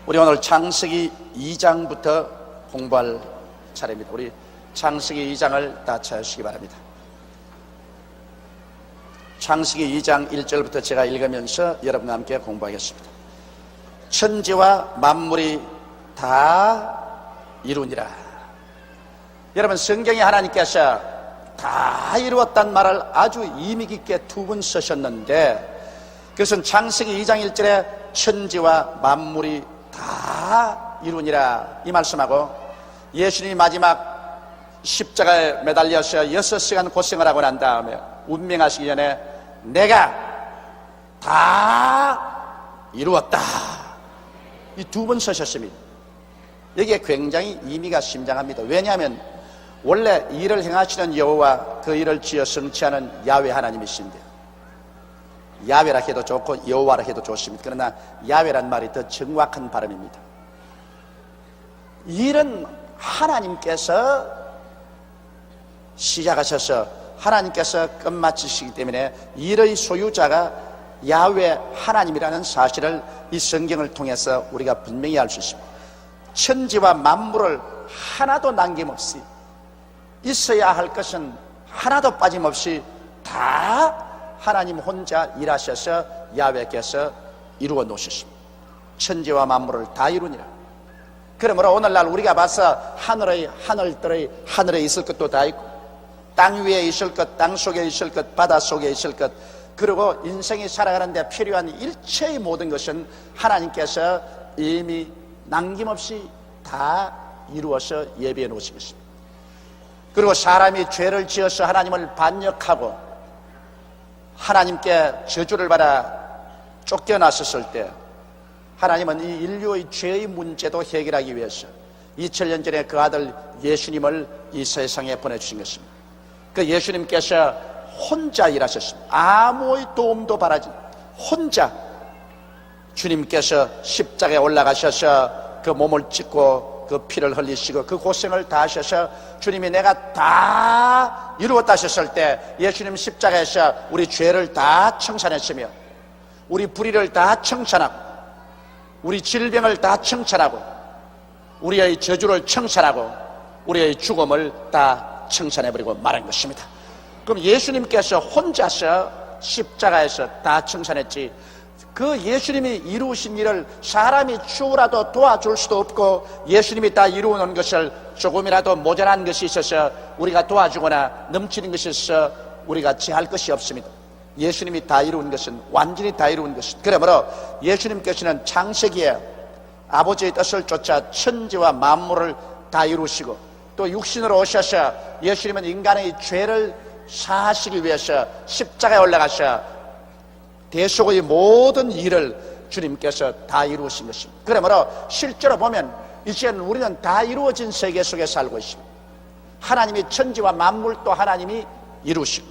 우리 오늘 창세기 2장부터 공부할 차례입니다. 우리 창세기 2장을 다 찾으시기 바랍니다. 창세기 2장 1절부터 제가 읽으면서 여러분과 함께 공부하겠습니다. 천지와 만물이 다 이루니라. 여러분, 성경에 하나님께서 다 이루었다는 말을 아주 의미 깊게 두 번 쓰셨는데, 그것은 창세기 2장 1절에 천지와 만물이 다 이루니라 이 말씀하고, 예수님이 마지막 십자가에 매달려서 6시간 고생을 하고 난 다음에 운명하시기 전에 내가 다 이루었다, 이 두 번 쓰셨습니다. 여기에 굉장히 의미가 심장합니다. 왜냐하면 원래 일을 행하시는 여호와 그 일을 지어 성취하는 야훼 하나님이신데, 야훼라 해도 좋고 여호와라 해도 좋습니다. 그러나 야훼란 말이 더 정확한 발음입니다. 일은 하나님께서 시작하셔서 하나님께서 끝마치시기 때문에 일의 소유자가 야훼 하나님이라는 사실을 이 성경을 통해서 우리가 분명히 알 수 있습니다. 천지와 만물을 하나도 남김없이, 있어야 할 것은 하나도 빠짐없이 다 하나님 혼자 일하셔서 야훼께서 이루어 놓으셨습니다. 천지와 만물을 다 이루니라. 그러므로 오늘날 우리가 봐서 하늘들의 하늘에 있을 것도 다 있고, 땅 위에 있을 것, 땅 속에 있을 것, 바다 속에 있을 것, 그리고 인생이 살아가는데 필요한 일체의 모든 것은 하나님께서 이미 남김없이 다 이루어서 예비해 놓으신 것입니다. 그리고 사람이 죄를 지어서 하나님을 반역하고 하나님께 저주를 받아 쫓겨났었을 때, 하나님은 이 인류의 죄의 문제도 해결하기 위해서 2000년 전에 그 아들 예수님을 이 세상에 보내주신 것입니다. 그 예수님께서 혼자 일하셨습니다. 아무의 도움도 바라지 혼자 주님께서 십자가에 올라가셔서 그 몸을 찢고 그 피를 흘리시고 그 고생을 다 하셔서 주님이 내가 다 이루었다 하셨을 때, 예수님 십자가에서 우리 죄를 다 청산했으며 우리 불의를 다 청산하고 우리 질병을 다 청산하고 우리의 저주를 청산하고 우리의 죽음을 다 청산해버리고 말한 것입니다. 그럼 예수님께서 혼자서 십자가에서 다 청산했지, 그 예수님이 이루신 일을 사람이 추라도 도와줄 수도 없고, 예수님이 다 이루어놓은 것을 조금이라도 모자란 것이 있어서 우리가 도와주거나 넘치는 것이 있어서 우리가 취할 것이 없습니다. 예수님이 다 이루은 것은 완전히 다 이루은 것입니다. 그러므로 예수님께서는 창세기에 아버지의 뜻을 쫓아 천지와 만물을 다 이루시고, 또 육신으로 오셔서 예수님은 인간의 죄를 사하시기 위해서 십자가에 올라가셔 대속의 모든 일을 주님께서 다 이루신 것입니다. 그러므로 실제로 보면 이제는 우리는 다 이루어진 세계 속에 살고 있습니다. 하나님이 천지와 만물도 하나님이 이루시고,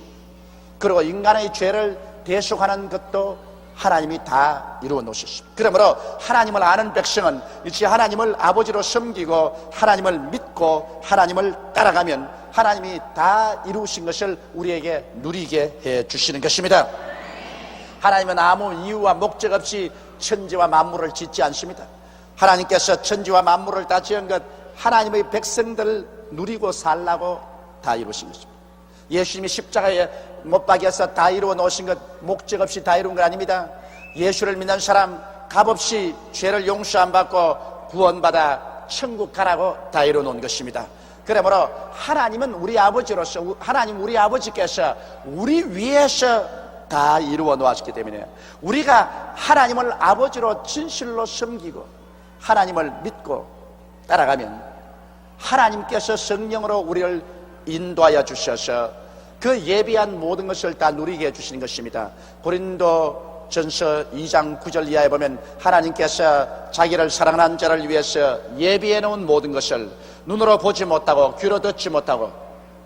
그리고 인간의 죄를 대속하는 것도 하나님이 다 이루어 놓으셨습니다. 그러므로 하나님을 아는 백성은 이제 하나님을 아버지로 섬기고 하나님을 믿고 하나님을 따라가면 하나님이 다 이루신 것을 우리에게 누리게 해 주시는 것입니다. 하나님은 아무 이유와 목적 없이 천지와 만물을 짓지 않습니다. 하나님께서 천지와 만물을 다 지은 것 하나님의 백성들을 누리고 살라고 다 이루신 것입니다. 예수님이 십자가에 못 박여서 다 이루어 놓으신 것 목적 없이 다 이룬 건 아닙니다. 예수를 믿는 사람 값없이 죄를 용서 안 받고 구원받아 천국 가라고 다 이루어 놓은 것입니다. 그러므로 하나님은 우리 아버지로서, 하나님 우리 아버지께서 우리 위해서 다 이루어 놓았기 때문에 우리가 하나님을 아버지로 진실로 섬기고 하나님을 믿고 따라가면 하나님께서 성령으로 우리를 인도하여 주셔서 그 예비한 모든 것을 다 누리게 해주시는 것입니다. 고린도전서 2장 9절 이하에 보면 하나님께서 자기를 사랑하는 자를 위해서 예비해 놓은 모든 것을 눈으로 보지 못하고 귀로 듣지 못하고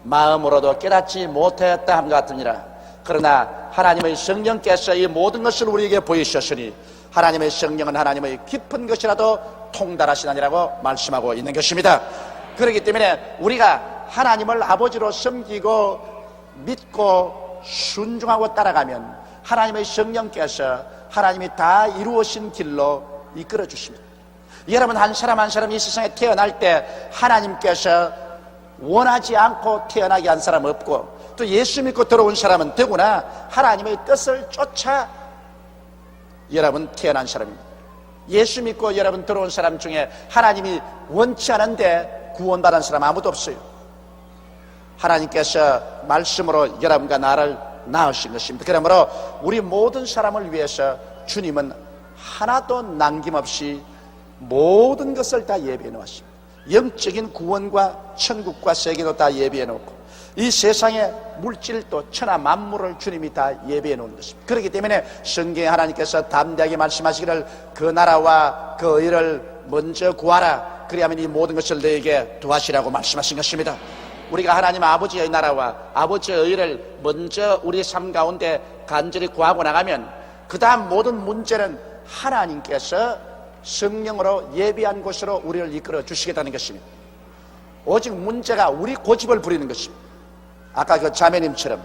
마음으로도 깨닫지 못하였다 함과 같으니라. 그러나 하나님의 성령께서 이 모든 것을 우리에게 보이셨으니 하나님의 성령은 하나님의 깊은 것이라도 통달하시나니라고 말씀하고 있는 것입니다. 그렇기 때문에 우리가 하나님을 아버지로 섬기고 믿고 순종하고 따라가면 하나님의 성령께서 하나님이 다 이루어진 길로 이끌어 주십니다. 여러분, 한 사람 한 사람 이 세상에 태어날 때 하나님께서 원하지 않고 태어나게 한 사람 없고, 또 예수 믿고 들어온 사람은 더구나 하나님의 뜻을 쫓아 여러분 태어난 사람입니다. 예수 믿고 여러분 들어온 사람 중에 하나님이 원치 않은데 구원받은 사람 아무도 없어요. 하나님께서 말씀으로 여러분과 나를 낳으신 것입니다. 그러므로 우리 모든 사람을 위해서 주님은 하나도 남김없이 모든 것을 다 예비해 놓았습니다. 영적인 구원과 천국과 세계도 다 예비해 놓고, 이 세상의 물질도 천하 만물을 주님이 다 예비해 놓은 것입니다. 그렇기 때문에 성경에 하나님께서 담대하게 말씀하시기를 그 나라와 그 의를 먼저 구하라, 그리하면 이 모든 것을 너에게 더하시라고 말씀하신 것입니다. 우리가 하나님 아버지의 나라와 아버지의 의를 먼저 우리 삶 가운데 간절히 구하고 나가면 그 다음 모든 문제는 하나님께서 성령으로 예비한 곳으로 우리를 이끌어 주시겠다는 것입니다. 오직 문제가 우리 고집을 부리는 것입니다. 아까 그 자매님처럼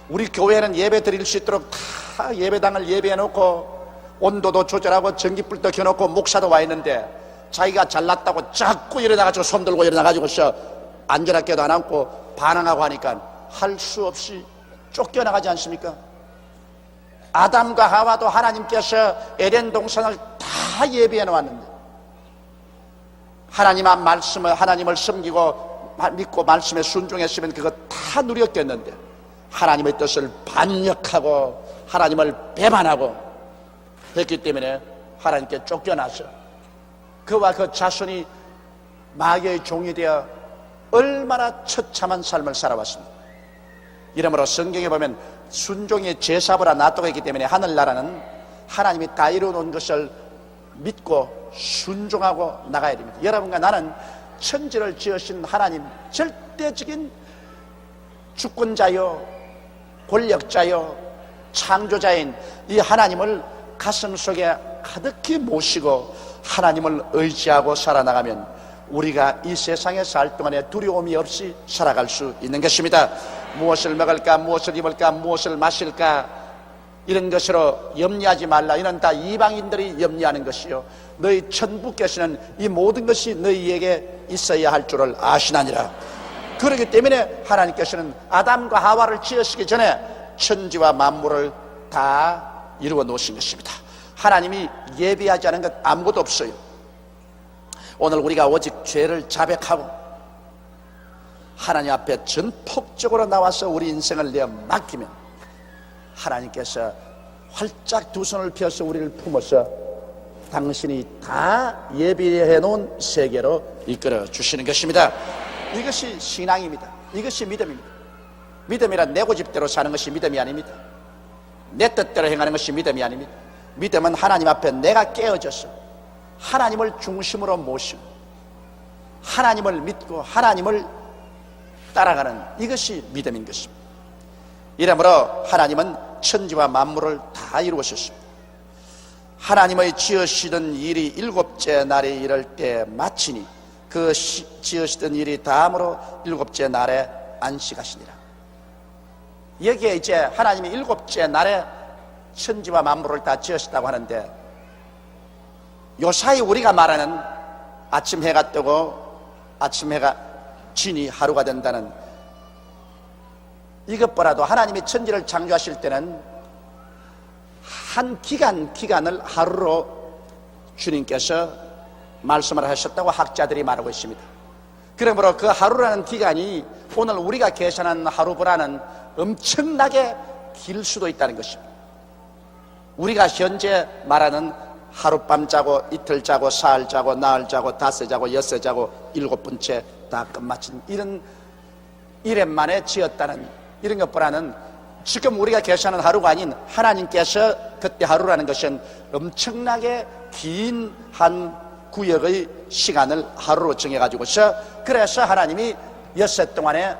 우리 교회는 예배 드릴 수 있도록 다 예배당을 예배해 놓고 온도도 조절하고 전기불도 켜놓고 목사도 와 있는데, 자기가 잘났다고 자꾸 일어나가지고 손 들고 일어나가지고서 안전하게도 안 앉고 반항하고 하니까 할 수 없이 쫓겨나가지 않습니까? 아담과 하와도 하나님께서 에덴 동산을 다 예비해 놓았는데, 하나님의 말씀을, 하나님을 섬기고 믿고 말씀에 순종했으면 그거 다 누렸겠는데, 하나님의 뜻을 반역하고 하나님을 배반하고 했기 때문에 하나님께 쫓겨나서 그와 그 자손이 마귀의 종이 되어 얼마나 처참한 삶을 살아왔습니다. 이러므로 성경에 보면 순종의 제사보라 낫다고 했기 때문에 하늘나라는 하나님이 다 이루어놓은 것을 믿고 순종하고 나가야 됩니다. 여러분과 나는 천지를 지으신 하나님, 절대적인 주권자요 권력자요 창조자인 이 하나님을 가슴속에 가득히 모시고 하나님을 의지하고 살아나가면 우리가 이 세상에 살 동안에 두려움이 없이 살아갈 수 있는 것입니다. 무엇을 먹을까, 무엇을 입을까, 무엇을 마실까, 이런 것으로 염려하지 말라. 이는 다 이방인들이 염려하는 것이요, 너희 천부께서는 이 모든 것이 너희에게 있어야 할 줄을 아시나니라. 그렇기 때문에 하나님께서는 아담과 하와를 지으시기 전에 천지와 만물을 다 이루어 놓으신 것입니다. 하나님이 예비하지 않은 것 아무것도 없어요. 오늘 우리가 오직 죄를 자백하고 하나님 앞에 전폭적으로 나와서 우리 인생을 내어 맡기면 하나님께서 활짝 두 손을 펴서 우리를 품어서 당신이 다 예비해 놓은 세계로 이끌어 주시는 것입니다. 이것이 신앙입니다. 이것이 믿음입니다. 믿음이란 내 고집대로 사는 것이 믿음이 아닙니다. 내 뜻대로 행하는 것이 믿음이 아닙니다. 믿음은 하나님 앞에 내가 깨어져서 하나님을 중심으로 모시고 하나님을 믿고 하나님을 따라가는, 이것이 믿음인 것입니다. 이러므로 하나님은 천지와 만물을 다 이루셨습니다. 하나님의 지으시던 일이 일곱째 날에 이를 때 마치니 그 지으시던 일이 다음으로 일곱째 날에 안식하시니라. 여기에 이제 하나님이 일곱째 날에 천지와 만물을 다 지으셨다고 하는데, 요사이 우리가 말하는 아침 해가 뜨고 아침 해가 지니 하루가 된다는 이것보다도 하나님이 천지를 창조하실 때는 한 기간을 하루로 주님께서 말씀을 하셨다고 학자들이 말하고 있습니다. 그러므로 그 하루라는 기간이 오늘 우리가 계산한 하루보다는 엄청나게 길 수도 있다는 것입니다. 우리가 현재 말하는 하룻밤 자고 이틀 자고 사흘 자고 나흘 자고 닷새 자고 엿새 자고 일곱 번째 다 끝마친 이런 일에 만에 지었다는 이런 것보다는 지금 우리가 계산하는 하루가 아닌 하나님께서 그때 하루라는 것은 엄청나게 긴 한 구역의 시간을 하루로 정해가지고서, 그래서 하나님이 엿새 동안에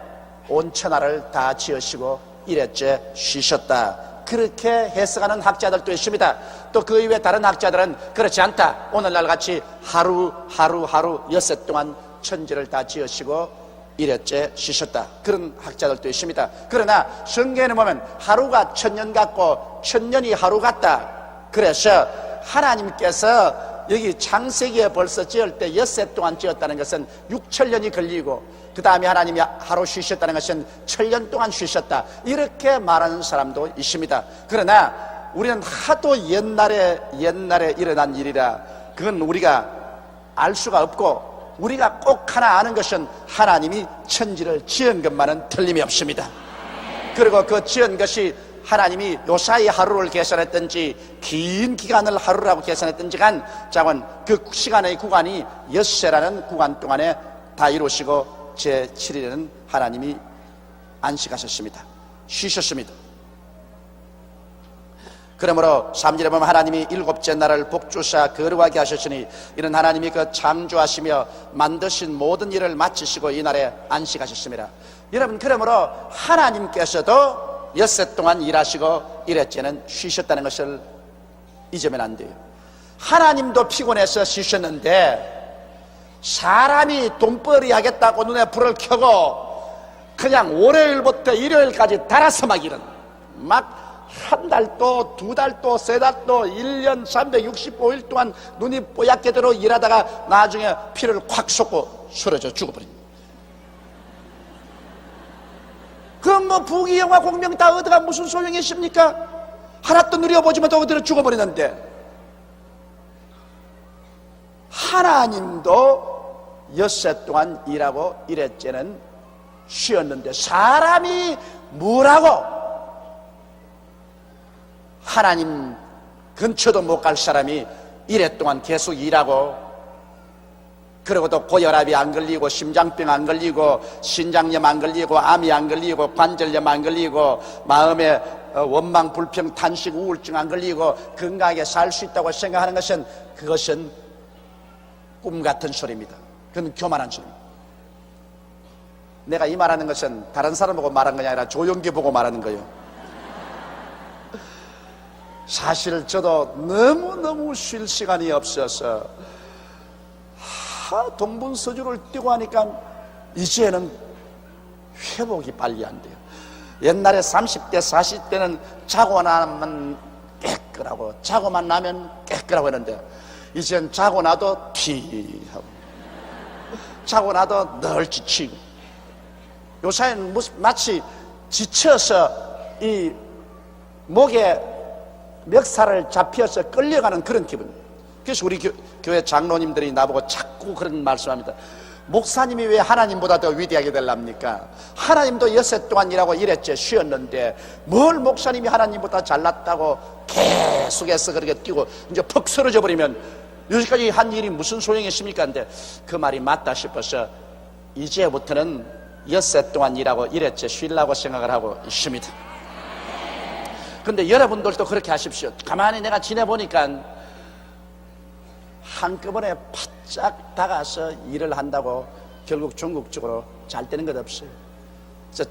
온 천하를 다 지으시고 일회째 쉬셨다, 그렇게 해석하는 학자들도 있습니다. 또 그 이외에 다른 학자들은 그렇지 않다, 오늘날 같이 하루 엿새 동안 천지를 다 지으시고 일회째 쉬셨다, 그런 학자들도 있습니다. 그러나 성경에는 보면 하루가 천년 같고 천년이 하루 같다. 그래서 하나님께서 여기 창세기에 벌써 지을 때 엿새 동안 지었다는 것은 6천년이 걸리고 그 다음에 하나님이 하루 쉬셨다는 것은 1,000년 동안 쉬셨다, 이렇게 말하는 사람도 있습니다. 그러나 우리는 하도 옛날에 일어난 일이라 그건 우리가 알 수가 없고, 우리가 꼭 하나 아는 것은 하나님이 천지를 지은 것만은 틀림이 없습니다. 그리고 그 지은 것이 하나님이 요사이 하루를 계산했든지 긴 기간을 하루라고 계산했든지 간 자건 그 시간의 구간이 엿새라는 구간 동안에 다 이루시고 제7일에는 하나님이 안식하셨습니다. 쉬셨습니다. 그러므로 3절에 보면 하나님이 일곱째 날을 복주사 거룩하게 하셨으니 이는 하나님이 그 창조하시며 만드신 모든 일을 마치시고 이 날에 안식하셨습니다. 여러분, 그러므로 하나님께서도 엿새 동안 일하시고 일했째는 쉬셨다는 것을 잊으면 안 돼요. 하나님도 피곤해서 쉬셨는데 사람이 돈벌이 하겠다고 눈에 불을 켜고 그냥 월요일부터 일요일까지 달아서 막 일은 막 한 달도 두 달도 세 달도 1년 365일 동안 눈이 뽀얗게 들어 일하다가 나중에 피를 콱 쏟고 쓰러져 죽어버립니다. 그럼 뭐 부귀영화 공명 다 얻어가 무슨 소용이 있습니까? 하나도 누려보지 못하고 들어 죽어버리는데, 하나님도 엿새 동안 일하고 일했째는 쉬었는데 사람이 뭐라고 하나님 근처도 못 갈 사람이 이래 동안 계속 일하고, 그러고도 고혈압이 안 걸리고 심장병 안 걸리고 신장염 안 걸리고 암이 안 걸리고 관절염 안 걸리고 마음에 원망 불평 탄식 우울증 안 걸리고 건강하게 살 수 있다고 생각하는 것은, 그것은 꿈 같은 소리입니다. 그건 교만한 소리입니다. 내가 이 말하는 것은 다른 사람 보고 말한 것이 아니라 조용기 보고 말하는 거예요. 사실 저도 너무너무 쉴 시간이 없어서 동분서주를 뛰고 하니까 이제는 회복이 빨리 안 돼요. 옛날에 30대 40대는 자고 나면 깨끗하고 자고만 나면 깨끗하고 했는데 이젠 자고 나도 피하고 자고 나도 늘 지치고, 요새는 마치 지쳐서 이 목에 멱살을 잡혀서 끌려가는 그런 기분. 그래서 우리 교회 장로님들이 나보고 자꾸 그런 말씀합니다. 목사님이 왜 하나님보다 더 위대하게 되랍니까? 하나님도 엿새 동안 일하고 일했지 쉬었는데 뭘 목사님이 하나님보다 잘났다고 계속해서 그렇게 뛰고 이제 퍽 쓰러져 버리면 여기까지 한 일이 무슨 소용이 있습니까? 근데 그 말이 맞다 싶어서 이제부터는 엿새 동안 일하고 일했지 쉬려고 생각을 하고 있습니다. 근데 여러분들도 그렇게 하십시오. 가만히 내가 지내보니까 한꺼번에 바짝 다가서 일을 한다고 결국 전국적으로 잘 되는 것 없어요. 그래서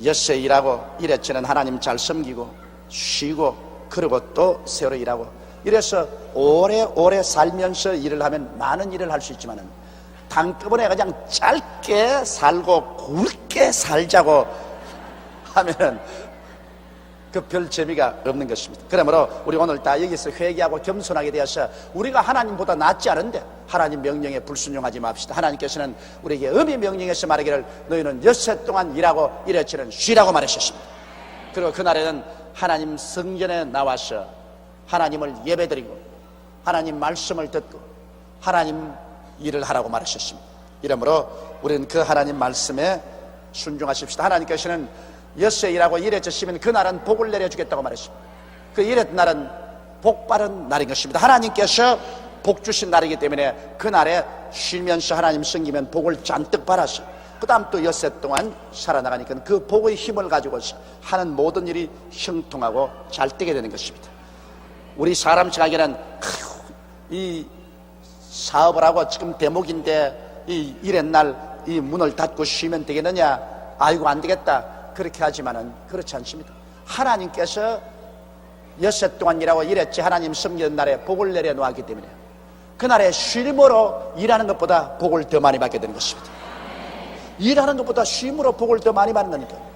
엿새 일하고 일했지는 하나님 잘 섬기고 쉬고 그리고 또 새로 일하고, 이래서 오래오래 살면서 일을 하면 많은 일을 할 수 있지만은 한꺼번에 그냥 짧게 살고 굵게 살자고 하면은 그 별 재미가 없는 것입니다. 그러므로 우리 오늘 다 여기서 회개하고 겸손하게 되어서 우리가 하나님보다 낫지 않은데 하나님 명령에 불순종하지 맙시다. 하나님께서는 우리에게 엄히 명령해서 말하기를 너희는 엿새 동안 일하고 일했지는 쉬라고 말하셨습니다. 그리고 그날에는 하나님 성전에 나와서 하나님을 예배드리고 하나님 말씀을 듣고 하나님 일을 하라고 말하셨습니다. 이러므로 우리는 그 하나님 말씀에 순종하십시다. 하나님께서는 엿새 일하고 일했지 쉬면 그날은 복을 내려주겠다고 말했습니다. 그 일했던 날은 복 받은 날인 것입니다. 하나님께서 복 주신 날이기 때문에 그날에 쉬면서 하나님 섬기면 복을 잔뜩 받아서 그 다음 또 엿새 동안 살아나가니까 그 복의 힘을 가지고서 하는 모든 일이 형통하고 잘 되게 되는 것입니다. 우리 사람 생각에는 이 사업을 하고 지금 대목인데 이 일했날 이 문을 닫고 쉬면 되겠느냐, 아이고 안 되겠다, 그렇게 하지만은 그렇지 않습니다. 하나님께서 엿새 동안 일하고 일했지 하나님 섬기는 날에 복을 내려놓았기 때문에 그날에 쉼으로 일하는 것보다 복을 더 많이 받게 되는 것입니다. 일하는 것보다 쉼으로 복을 더 많이 받는 거니까.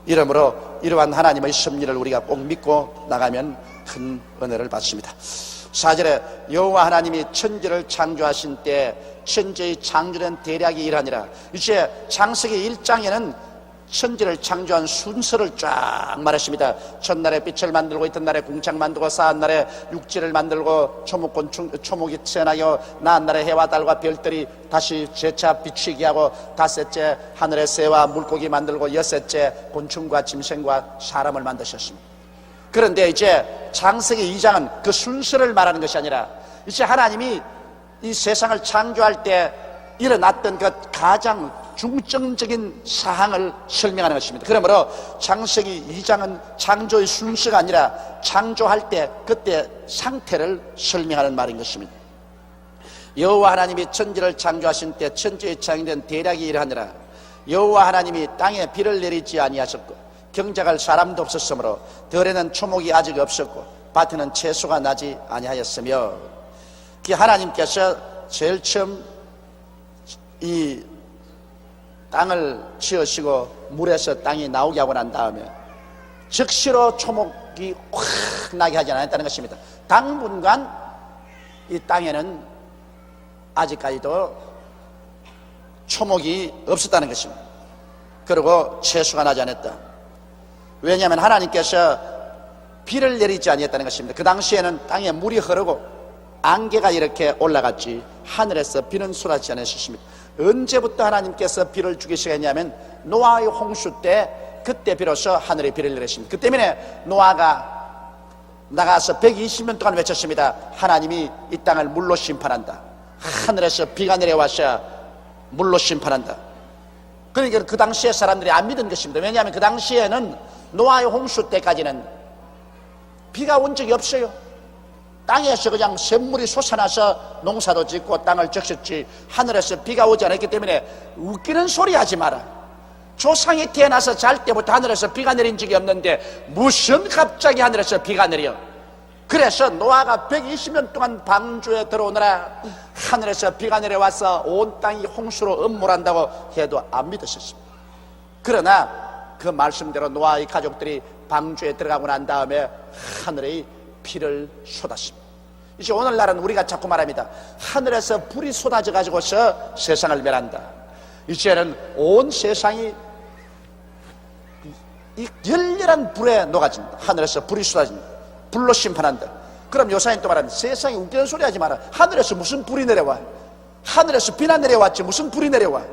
이러므로 이러한 하나님의 섭리를 우리가 꼭 믿고 나가면 큰 은혜를 받습니다. 4절에 여호와 하나님이 천지를 창조하신 때 천지의 창조된 대략이 이러하니라. 이제 창세기 1장에는 천지를 창조한 순서를 쫙 말했습니다. 첫날에 빛을 만들고 이튿날에 궁창 만들고 사한날에 육지를 만들고 초목이 태어나고 나한날에 해와 달과 별들이 다시 재차 비추게 하고 다섯째 하늘의 새와 물고기 만들고 여섯째 곤충과 짐승과 사람을 만드셨습니다. 그런데 이제 창세기 2장은 그 순서를 말하는 것이 아니라 이제 하나님이 이 세상을 창조할 때 일어났던 그 가장 중점적인 사항을 설명하는 것입니다. 그러므로 창세기 2장은 창조의 순서가 아니라 창조할 때 그때 상태를 설명하는 말인 것입니다. 여호와 하나님이 천지를 창조하신 때 천지에 창조된 대략이 이러하니라. 여호와 하나님이 땅에 비를 내리지 아니하셨고 경작할 사람도 없었으므로 들에는 초목이 아직 없었고 밭에는 채소가 나지 아니하였으며, 하나님께서 제일 처음 이 땅을 지으시고 물에서 땅이 나오게 하고 난 다음에 즉시로 초목이 확 나게 하지 않았다는 것입니다. 당분간 이 땅에는 아직까지도 초목이 없었다는 것입니다. 그리고 채소가 나지 않았다. 왜냐하면 하나님께서 비를 내리지 아니했다는 것입니다. 그 당시에는 땅에 물이 흐르고 안개가 이렇게 올라갔지 하늘에서 비는 쏟아지지 않으셨습니다. 언제부터 하나님께서 비를 주기 시작했냐면 노아의 홍수 때, 그때 비로소 하늘에 비를 내렸습니다. 그 때문에 노아가 나가서 120년 동안 외쳤습니다. 하나님이 이 땅을 물로 심판한다. 하늘에서 비가 내려와서 물로 심판한다. 그러니까 그 당시에 사람들이 안 믿은 것입니다. 왜냐하면 그 당시에는 노아의 홍수 때까지는 비가 온 적이 없어요. 땅에서 그냥 샘물이 솟아나서 농사도 짓고 땅을 적셨지 하늘에서 비가 오지 않았기 때문에 웃기는 소리 하지 마라. 조상이 태어나서 잘 때부터 하늘에서 비가 내린 적이 없는데 무슨 갑자기 하늘에서 비가 내려. 그래서 노아가 120년 동안 방주에 들어오느라 하늘에서 비가 내려와서 온 땅이 홍수로 음몰한다고 해도 안 믿으셨습니다. 그러나 그 말씀대로 노아의 가족들이 방주에 들어가고 난 다음에 하늘의 비를 쏟았습니다. 이제 오늘날은 우리가 자꾸 말합니다. 하늘에서 불이 쏟아져 가지고서 세상을 멸한다. 이제는 온 세상이 이 열렬한 불에 녹아진다. 하늘에서 불이 쏟아진다. 불로 심판한다. 그럼 요사님 또 말합니다. 세상에 웃기는 소리 하지 마라. 하늘에서 무슨 불이 내려와? 하늘에서 비나 내려왔지 무슨 불이 내려와?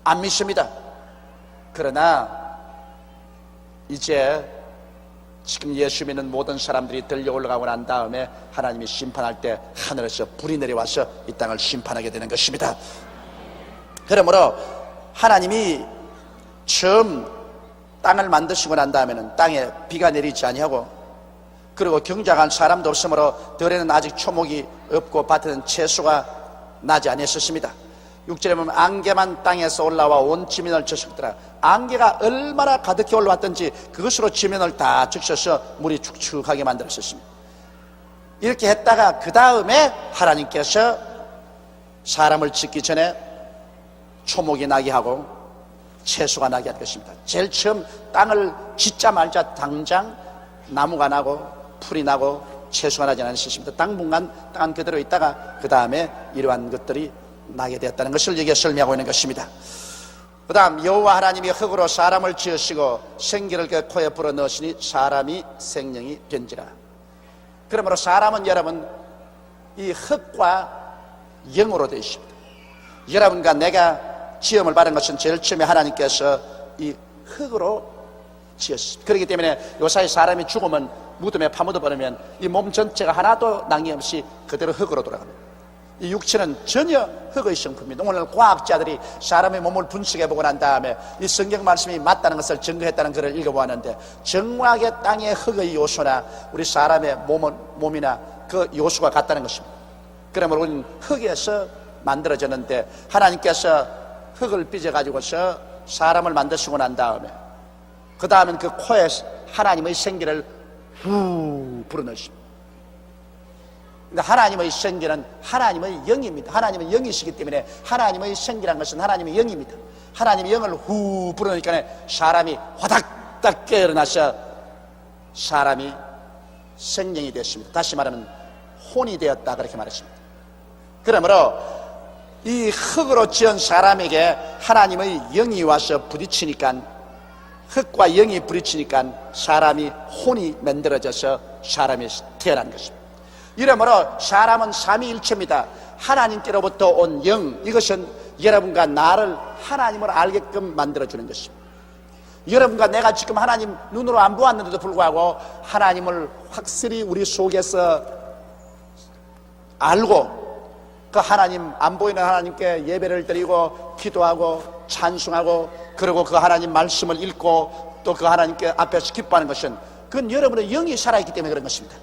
안 믿습니다. 그러나 이제 지금 예수 믿는 모든 사람들이 들려 올라가고 난 다음에 하나님이 심판할 때 하늘에서 불이 내려와서 이 땅을 심판하게 되는 것입니다. 그러므로 하나님이 처음 땅을 만드시고 난 다음에는 땅에 비가 내리지 아니하고 그리고 경작한 사람도 없으므로 들에는 아직 초목이 없고 밭에는 채소가 나지 아니했었습니다. 6절에 보면 안개만 땅에서 올라와 온 지면을 적셨더라. 안개가 얼마나 가득히 올라왔던지 그것으로 지면을 다 적셔서 물이 축축하게 만들었습니다. 이렇게 했다가 그 다음에 하나님께서 사람을 짓기 전에 초목이 나게 하고 채소가 나게 할 것입니다. 제일 처음 땅을 짓자마자 당장 나무가 나고 풀이 나고 채소가 나지 않으셨습니다. 당분간 땅 그대로 있다가 그 다음에 이러한 것들이 나게 되었다는 것을 여기에 설명하고 있는 것입니다. 그 다음 여호와 하나님이 흙으로 사람을 지으시고 생기를 그 코에 불어 넣으시니 사람이 생명이 된지라. 그러므로 사람은 여러분 이 흙과 영으로 되어 있습니다. 여러분과 내가 지음을 받은 것은 제일 처음에 하나님께서 이 흙으로 지었습니다. 그렇기 때문에 요사이 사람이 죽으면 무덤에 파묻어 버리면 이 몸 전체가 하나도 낭이없이 그대로 흙으로 돌아갑니다. 이 육체는 전혀 흙의 성품입니다. 오늘 과학자들이 사람의 몸을 분석해보고 난 다음에 이 성경 말씀이 맞다는 것을 증거했다는 글을 읽어보았는데 정확하게 땅의 흙의 요소나 우리 사람의 몸이나 그 요소가 같다는 것입니다. 그러므로 우리는 흙에서 만들어졌는데 하나님께서 흙을 빚어가지고서 사람을 만드시고 난 다음에 그 다음엔 그 코에 하나님의 생기를 후 불어넣으십니다. 근데 하나님의 생기는 하나님의 영입니다. 하나님은 영이시기 때문에 하나님의 생기란 것은 하나님의 영입니다. 하나님의 영을 후 불어넣으니까 사람이 화닥닥 깨어나서 사람이 생명이 됐습니다. 다시 말하면 혼이 되었다, 그렇게 말했습니다. 그러므로 이 흙으로 지은 사람에게 하나님의 영이 와서 부딪히니까, 흙과 영이 부딪히니까 사람이 혼이 만들어져서 사람이 태어난 것입니다. 이러므로 사람은 삼위일체입니다. 하나님께로부터 온 영, 이것은 여러분과 나를 하나님을 알게끔 만들어주는 것입니다. 여러분과 내가 지금 하나님 눈으로 안 보았는데도 불구하고 하나님을 확실히 우리 속에서 알고, 그 하나님, 안 보이는 하나님께 예배를 드리고 기도하고 찬송하고, 그리고 그 하나님 말씀을 읽고 또 그 하나님께 앞에서 기뻐하는 것은, 그건 여러분의 영이 살아있기 때문에 그런 것입니다.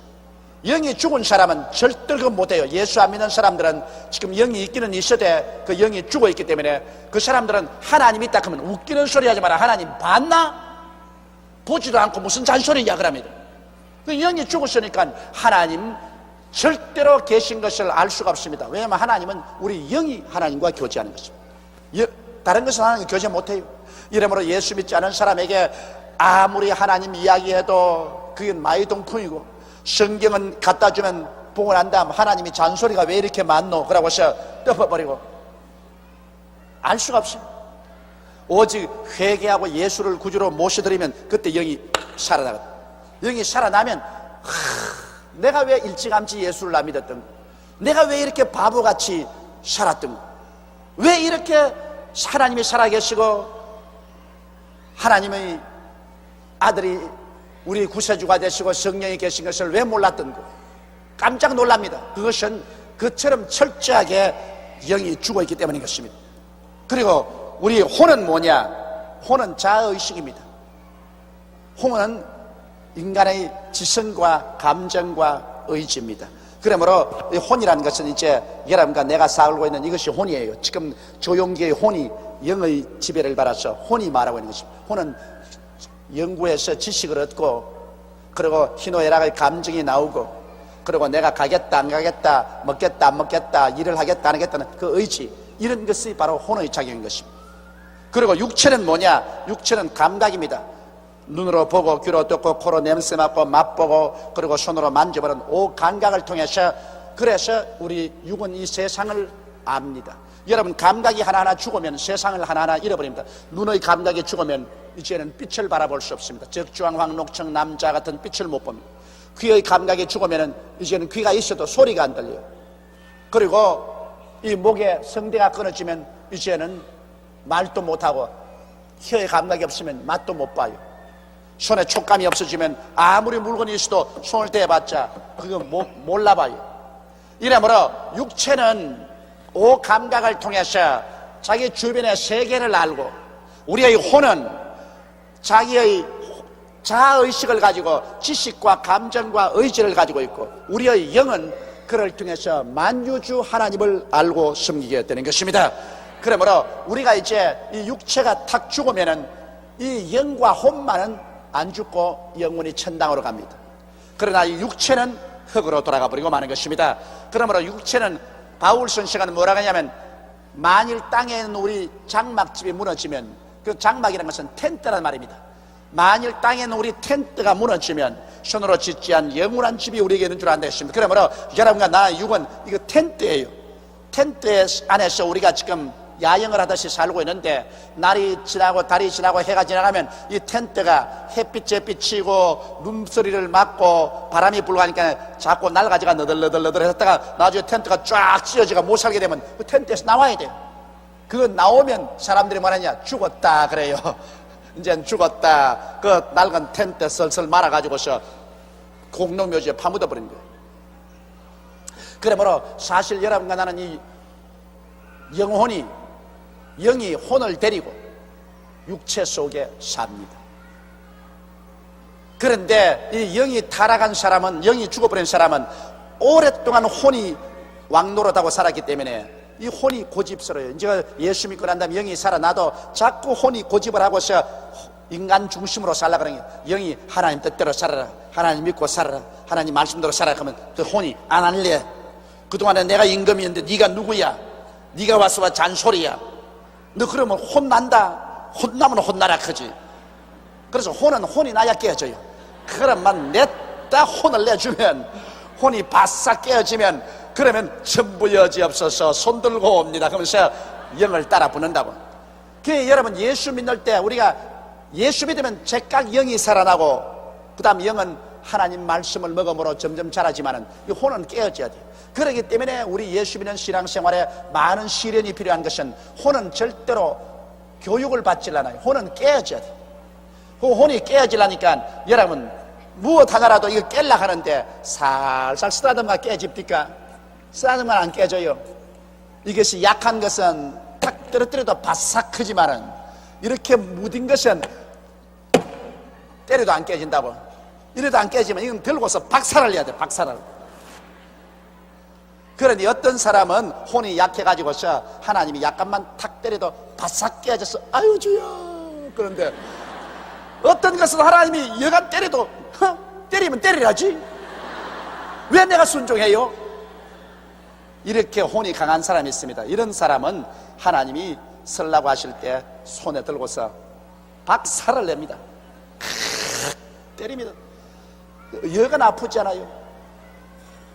영이 죽은 사람은 절대 그거 못해요. 예수 안 믿는 사람들은 지금 영이 있기는 있어도 그 영이 죽어있기 때문에 그 사람들은 하나님이 있다 하면 웃기는 소리 하지 마라. 하나님 봤나? 보지도 않고 무슨 잔소리야 그럽니다. 그 영이 죽었으니까 하나님 절대로 계신 것을 알 수가 없습니다. 왜냐하면 하나님은 우리 영이 하나님과 교제하는 것입니다. 다른 것은 하나님과 교제 못해요. 이러므로 예수 믿지 않은 사람에게 아무리 하나님 이야기해도 그게 마이동풍이고, 성경은 갖다 주면 보고 난 다음 하나님이 잔소리가 왜 이렇게 많노? 그러고 해서 덮어버리고 알 수가 없어요. 오직 회개하고 예수를 구주로 모셔드리면 그때 영이 살아나거든. 영이 살아나면 내가 왜 일찌감치 예수를 안 믿었던 거, 내가 왜 이렇게 바보같이 살았던 거, 왜 이렇게 하나님이 살아계시고 하나님의 아들이 우리 구세주가 되시고 성령이 계신 것을 왜 몰랐던 거, 깜짝 놀랍니다. 그것은 그처럼 철저하게 영이 죽어있기 때문인 것입니다. 그리고 우리 혼은 뭐냐? 혼은 자아의식입니다. 혼은 인간의 지성과 감정과 의지입니다. 그러므로 이 혼이라는 것은 이제 여러분과 내가 살고 있는 이것이 혼이에요. 지금 조용기의 혼이 영의 지배를 받아서 혼이 말하고 있는 것입니다. 혼은 연구해서 지식을 얻고, 그리고 희노애락의 감정이 나오고, 그리고 내가 가겠다 안 가겠다, 먹겠다 안 먹겠다, 일을 하겠다 안 하겠다는 그 의지, 이런 것이 바로 혼의 작용인 것입니다. 그리고 육체는 뭐냐? 육체는 감각입니다. 눈으로 보고, 귀로 듣고, 코로 냄새 맡고, 맛보고, 그리고 손으로 만져보는 오 감각을 통해서, 그래서 우리 육은 이 세상을 압니다. 여러분, 감각이 하나하나 죽으면 세상을 하나하나 잃어버립니다. 눈의 감각이 죽으면 이제는 빛을 바라볼 수 없습니다. 적주왕 황록청 남자 같은 빛을 못 봅니다. 귀의 감각이 죽으면 이제는 귀가 있어도 소리가 안 들려요. 그리고 이 목에 성대가 끊어지면 이제는 말도 못하고, 혀의 감각이 없으면 맛도 못 봐요. 손에 촉감이 없어지면 아무리 물건이 있어도 손을 대봤자 그거 몰라봐요. 이러므로 육체는 오 감각을 통해서 자기 주변의 세계를 알고, 우리의 혼은 자기의 자아의식을 가지고 지식과 감정과 의지를 가지고 있고, 우리의 영은 그를 통해서 만유주 하나님을 알고 섬기게 되는 것입니다. 그러므로 우리가 이제 이 육체가 탁 죽으면은 이 영과 혼만은 안 죽고 영원히 천당으로 갑니다. 그러나 이 육체는 흙으로 돌아가 버리고 마는 것입니다. 그러므로 육체는 바울 선생은 뭐라고 하냐면, 만일 땅에 있는 우리 장막집이 무너지면, 그 장막이라는 것은 텐트란 말입니다. 만일 땅에 있는 우리 텐트가 무너지면 손으로 짓지 않은 영원한 집이 우리에게 있는 줄 안다 했습니다. 그러므로 여러분과 나의 육은 이거 텐트예요. 텐트 안에서 우리가 지금 야영을 하듯이 살고 있는데, 날이 지나고 달이 지나고 해가 지나가면 이 텐트가 햇빛에 비치고 눈소리를 맞고 바람이 불고 하니까 자꾸 날가지가 너덜너덜 했다가 나중에 텐트가 쫙 찢어지고 못 살게 되면 그 텐트에서 나와야 돼요. 그거 나오면 사람들이 뭐하냐? 죽었다 그래요. 이제는 죽었다. 그 낡은 텐트 슬슬 말아가지고서 공동묘지에 파묻어버린 거예요. 그러므로 사실 여러분과 나는 이 영이 혼을 데리고 육체 속에 삽니다. 그런데 이 영이 타락한 사람은, 영이 죽어버린 사람은 오랫동안 혼이 왕노릇하고 살았기 때문에 이 혼이 고집스러워요. 이제 예수 믿고 난 다음에 영이 살아나도 자꾸 혼이 고집을 하고서 인간 중심으로 살라 그러니 영이 하나님 뜻대로 살아라, 하나님 믿고 살아라, 하나님 말씀대로 살아라 하면 그 혼이 안 할래. 그동안에 내가 임금이었는데 네가 누구야? 네가 와서 잔소리야. 너 그러면 혼난다. 혼나면 혼나라 크지. 그래서 혼이 나야 깨어져요. 그러면 냈다 혼을 내주면, 혼이 바싹 깨어지면, 그러면 전부 여지없어서 손들고 옵니다 그러면서 영을 따라 붙는다고. 그 여러분, 예수 믿을 때 우리가 예수 믿으면 즉각 영이 살아나고, 그 다음 영은 하나님 말씀을 먹음으로 점점 자라지만은 이 혼은 깨어져야 돼요. 그렇기 때문에 우리 예수 믿는 신앙생활에 많은 시련이 필요한 것은, 혼은 절대로 교육을 받질 않아요. 혼은 깨어져야 돼요. 그 혼이 깨어지려니까 여러분, 무엇 하나라도 이거 깰라 하는데 살살 쓰다듬어 깨집니까? 쓰다듬으면 안 깨져요. 이것이 약한 것은 탁 떨어뜨려도 바싹 크지만은, 이렇게 무딘 것은 때려도 안 깨진다고. 이래도 안 깨지면 이건 들고서 박살을 내야 돼. 박살을. 그러니 어떤 사람은 혼이 약해가지고서 하나님이 약간만 탁 때려도 바싹 깨져서 아유 주여. 그런데 어떤 것은 하나님이 여간 때려도 때리면 때려야지, 왜 내가 순종해요? 이렇게 혼이 강한 사람이 있습니다. 이런 사람은 하나님이 설라고 하실 때 손에 들고서 박살을 냅니다. 때립니다. 여간 아프지 않아요?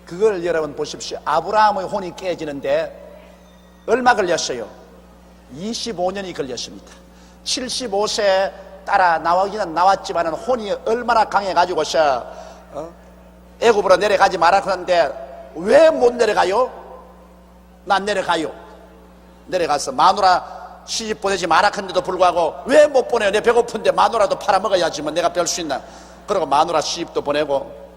그걸 여러분 보십시오. 아브라함의 혼이 깨지는데 얼마 걸렸어요? 25년이 걸렸습니다. 75세 따라 나오기는 나왔지만 혼이 얼마나 강해가지고서 애굽으로 내려가지 마라 그러는데 왜 못 내려가요? 난 내려가요. 내려가서 마누라 시집 보내지 마라 했는데도 불구하고 왜 못 보내요? 내 배고픈데 마누라도 팔아먹어야지 뭐 내가 별 수 있나. 그리고 마누라 시집도 보내고,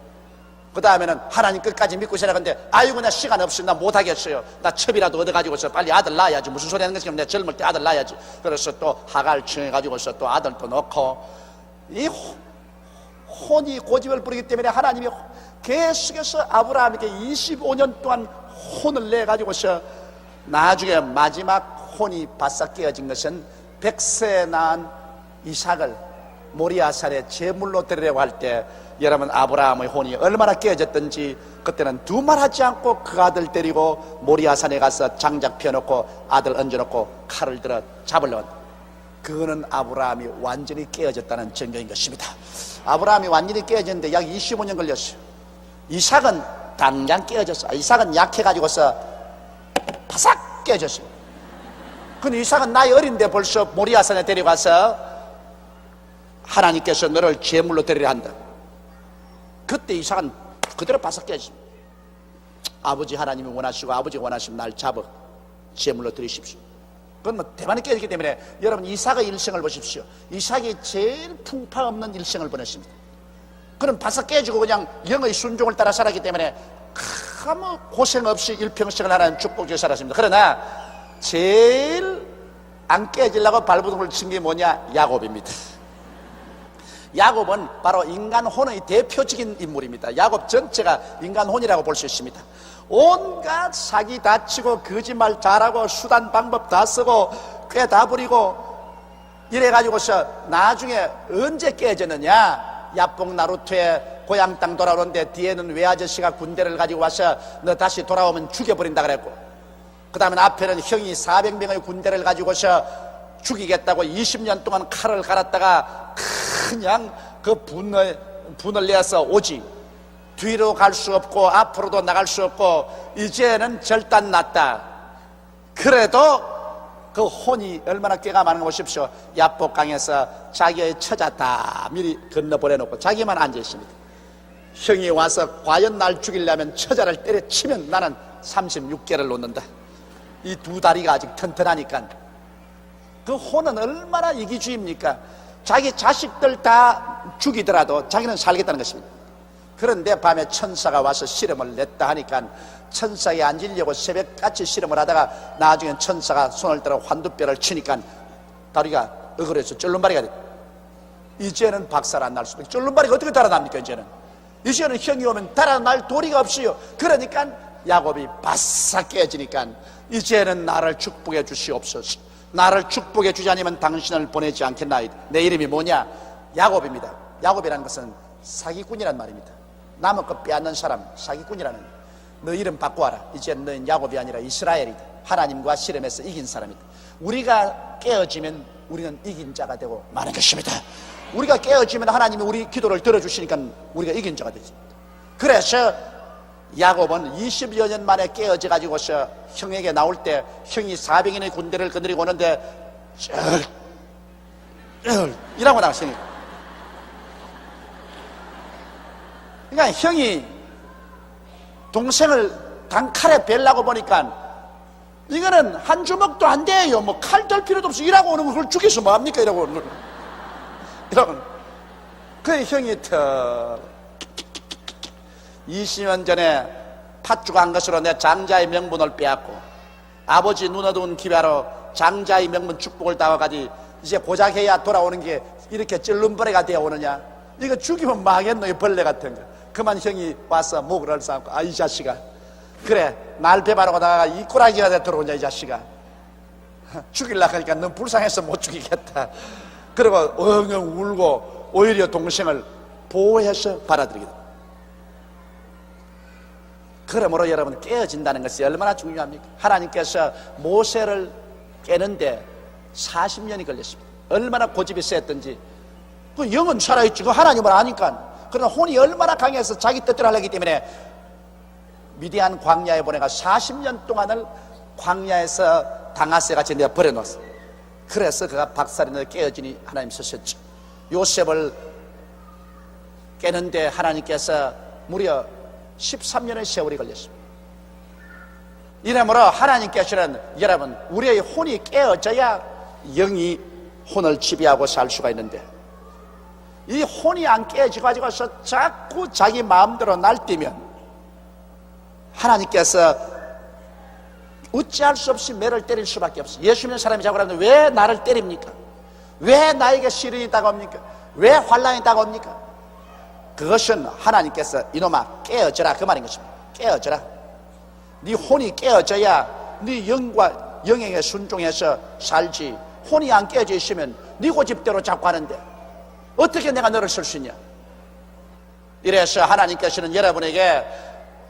그 다음에는 하나님 끝까지 믿고 살아가는데 아이고 나 시간 없어, 나 못하겠어요. 나 첩이라도 얻어가지고서 빨리 아들 낳아야지. 무슨 소리 하는 것이면 내가 젊을 때 아들 낳아야지. 그래서 또 하갈 청해가지고서 또 아들도 넣고, 이 혼이 고집을 부리기 때문에 하나님이 계속해서 아브라함에게 25년 동안 혼을 내가지고서 나중에 마지막 혼이 바싹 깨어진 것은 100세 낳은 이삭을 모리아산에 제물로 드리려고 할 때 여러분, 아브라함의 혼이 얼마나 깨어졌던지, 그때는 두말하지 않고 그 아들 데리고 모리아산에 가서 장작 펴놓고 아들 얹어놓고 칼을 들어 잡으려고. 그거는 아브라함이 완전히 깨어졌다는 증거인 것입니다. 아브라함이 완전히 깨어졌는데 약 25년 걸렸어요. 이삭은 당장 깨어졌어. 이삭은 약해가지고서 바삭 깨어졌어요. 근데 이삭은 나이 어린데 벌써 모리아산에 데려가서 하나님께서 너를 제물로 드리려 한다. 그때 이삭은 그대로 바싹 깨졌습니다. 아버지 하나님이 원하시고 아버지가 원하시면 날 잡아 제물로 드리십시오. 그건 뭐 대만에 깨졌기 때문에 여러분, 이삭의 일생을 보십시오. 이삭이 제일 풍파 없는 일생을 보냈습니다. 그는 바싹 깨지고 그냥 영의 순종을 따라 살았기 때문에 아무 고생 없이 일평생을 하나님 축복주에 살았습니다. 그러나 제일 안 깨지려고 발버둥을 친 게 뭐냐? 야곱입니다. 야곱은 바로 인간 혼의 대표적인 인물입니다. 야곱 전체가 인간 혼이라고 볼 수 있습니다. 온갖 사기 다 치고 거짓말 잘하고 수단 방법 다 쓰고 꽤 다 부리고 이래가지고서 나중에 언제 깨졌느냐? 야뽕 나루토의 고향 땅 돌아오는데 뒤에는 외아저씨가 군대를 가지고 와서 너 다시 돌아오면 죽여버린다 그랬고, 그 다음에 앞에는 형이 400명의 군대를 가지고서 죽이겠다고 20년 동안 칼을 갈았다가 그냥 그 분을 내서 오지. 뒤로 갈 수 없고 앞으로도 나갈 수 없고 이제는 절단 났다. 그래도 그 혼이 얼마나 꾀가 많은 거 보십시오. 야복강에서 자기의 처자 다 미리 건너보내놓고 자기만 앉아있습니다. 형이 와서 과연 날 죽이려면 처자를 때려치면 나는 36개를 놓는다. 이 두 다리가 아직 튼튼하니까. 그 혼은 얼마나 이기주의입니까? 자기 자식들 다 죽이더라도 자기는 살겠다는 것입니다. 그런데 밤에 천사가 와서 실험을 냈다 하니까 천사에 앉으려고 새벽같이 실험을 하다가 나중엔 천사가 손을 들어 환두뼈를 치니까 다리가 어그러져서 쫄름바리가 됐다. 이제는 박살 안 날 수도 있고, 쫄름바리가 어떻게 달아납니까? 이제는 형이 오면 달아날 도리가 없어요. 그러니까 야곱이 바싹 깨지니까 이제는 나를 축복해 주시옵소서. 나를 축복해 주지 않으면 당신을 보내지 않겠나이다. 내 이름이 뭐냐? 야곱입니다. 야곱이라는 것은 사기꾼이란 말입니다. 남의 것 빼앗는 사람, 사기꾼이라는 거예요. 너 이름 바꿔와라. 이제 너는 야곱이 아니라 이스라엘이다. 하나님과 씨름해서 이긴 사람이다. 우리가 깨어지면 우리는 이긴 자가 되고 마는 것입니다. 우리가 깨어지면 하나님이 우리 기도를 들어주시니까 우리가 이긴 자가 되지. 그래서 야곱은 20여 년 만에 깨어져 가지고서 형에게 나올 때 형이 400인의 군대를 거느리고 오는데 이라고 나왔으니까, 그러니까 형이 동생을 단칼에 벨라고 보니까 이거는 한 주먹도 안 돼요. 뭐 칼 들 필요도 없어. 이라고 오는 걸 죽여서 뭐합니까? 이라고 오는 걸. 이라고. 그 형이 20년 전에 팥죽 한 것으로 내 장자의 명분을 빼앗고 아버지 눈 어두운 기회로 장자의 명분 축복을 따와가지 이제 고작 해야 돌아오는 게 이렇게 찔름벌레가 되어 오느냐? 이거 죽이면 망했노, 이 벌레 같은 거. 그만 형이 와서 목을 얽싸고, 아, 이 자식아, 그래 날 배바라고 나가 이 꼬라지가 돼 들어오냐, 이 자식아. 죽이려고 하니까 넌 불쌍해서 못 죽이겠다. 그리고 엉엉 울고 오히려 동생을 보호해서 받아들이게 됩니다. 그러므로 여러분, 깨어진다는 것이 얼마나 중요합니까? 하나님께서 모세를 깨는데 40년이 걸렸습니다. 얼마나 고집이 셌던지. 그 영은 살아있지, 그 하나님을 아니까. 그러나 혼이 얼마나 강해서 자기 뜻대로 하려기 때문에 미디안 광야에 보내가 40년 동안을 광야에서 당하새같이 내가 버려놓았어. 그래서 그가 박살이 나 깨어지니 하나님 쓰셨죠. 요셉을 깨는데 하나님께서 무려 13년의 세월이 걸렸습니다. 이러므로 하나님께서는 여러분, 우리의 혼이 깨어져야 영이 혼을 지배하고 살 수가 있는데, 이 혼이 안 깨어지고서 자꾸 자기 마음대로 날뛰면 하나님께서 어찌할 수 없이 매를 때릴 수밖에 없어요. 예수 믿는 사람이 자고 그러는데 왜 나를 때립니까? 왜 나에게 시련이 다가옵니까? 왜 환난이 다가옵니까? 그것은 하나님께서 이놈아 깨어져라, 그 말인 것입니다. 깨어져라. 네 혼이 깨어져야 네 영과 영에게 순종해서 살지. 혼이 안 깨어져 있으면 네 고집대로 자꾸 하는데 어떻게 내가 너를 쓸 수 있냐? 이래서 하나님께서는 여러분에게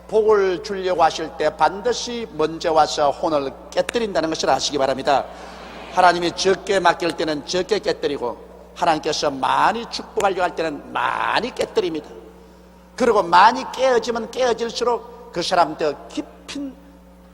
복을 주려고 하실 때 반드시 먼저 와서 혼을 깨뜨린다는 것을 아시기 바랍니다. 하나님이 적게 맡길 때는 적게 깨뜨리고 하나님께서 많이 축복하려고 할 때는 많이 깨뜨립니다. 그리고 많이 깨어지면 깨어질수록 그 사람 더 깊은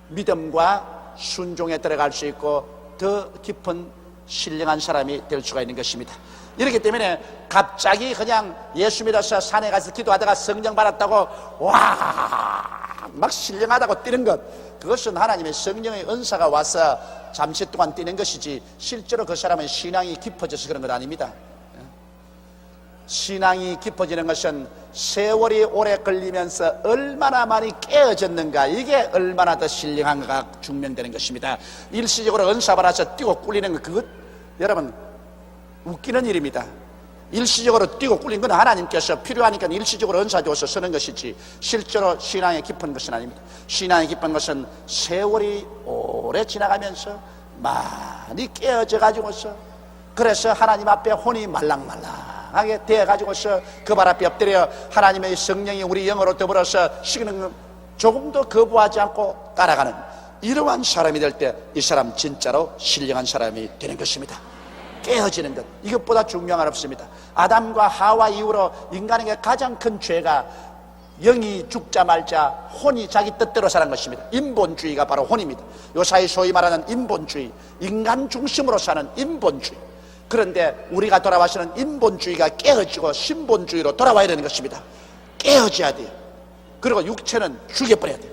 믿음과 순종에 들어갈 수 있고 더 깊은 신령한 사람이 될 수가 있는 것입니다. 이렇기 때문에 갑자기 그냥 예수 믿어서 산에 가서 기도하다가 성령 받았다고 와 막 신령하다고 뛰는 것, 그것은 하나님의 성령의 은사가 와서 잠시 동안 뛰는 것이지 실제로 그 사람은 신앙이 깊어져서 그런 건 아닙니다. 신앙이 깊어지는 것은 세월이 오래 걸리면서 얼마나 많이 깨어졌는가, 이게 얼마나 더 신령한가가 증명되는 것입니다. 일시적으로 은사 받아서 뛰고 꿀리는 것, 그것 여러분 웃기는 일입니다. 일시적으로 뛰고 꿀린 건 하나님께서 필요하니까 일시적으로 은사 줘서 쓰는 것이지 실제로 신앙이 깊은 것은 아닙니다. 신앙이 깊은 것은 세월이 오래 지나가면서 많이 깨어져 가지고서, 그래서 하나님 앞에 혼이 말랑말랑하게 되어 가지고서 그 발 앞에 엎드려 하나님의 성령이 우리 영으로 더불어서 식는 조금도 거부하지 않고 따라가는 이러한 사람이 될 때 이 사람 진짜로 신령한 사람이 되는 것입니다. 깨어지는 것, 이것보다 중요한 건 없습니다. 아담과 하와 이후로 인간에게 가장 큰 죄가 영이 죽자 말자 혼이 자기 뜻대로 사는 것입니다. 인본주의가 바로 혼입니다. 요사이 소위 말하는 인본주의, 인간 중심으로 사는 인본주의. 그런데 우리가 돌아와서는 인본주의가 깨어지고 신본주의로 돌아와야 되는 것입니다. 깨어져야 돼요. 그리고 육체는 죽여버려야 돼요.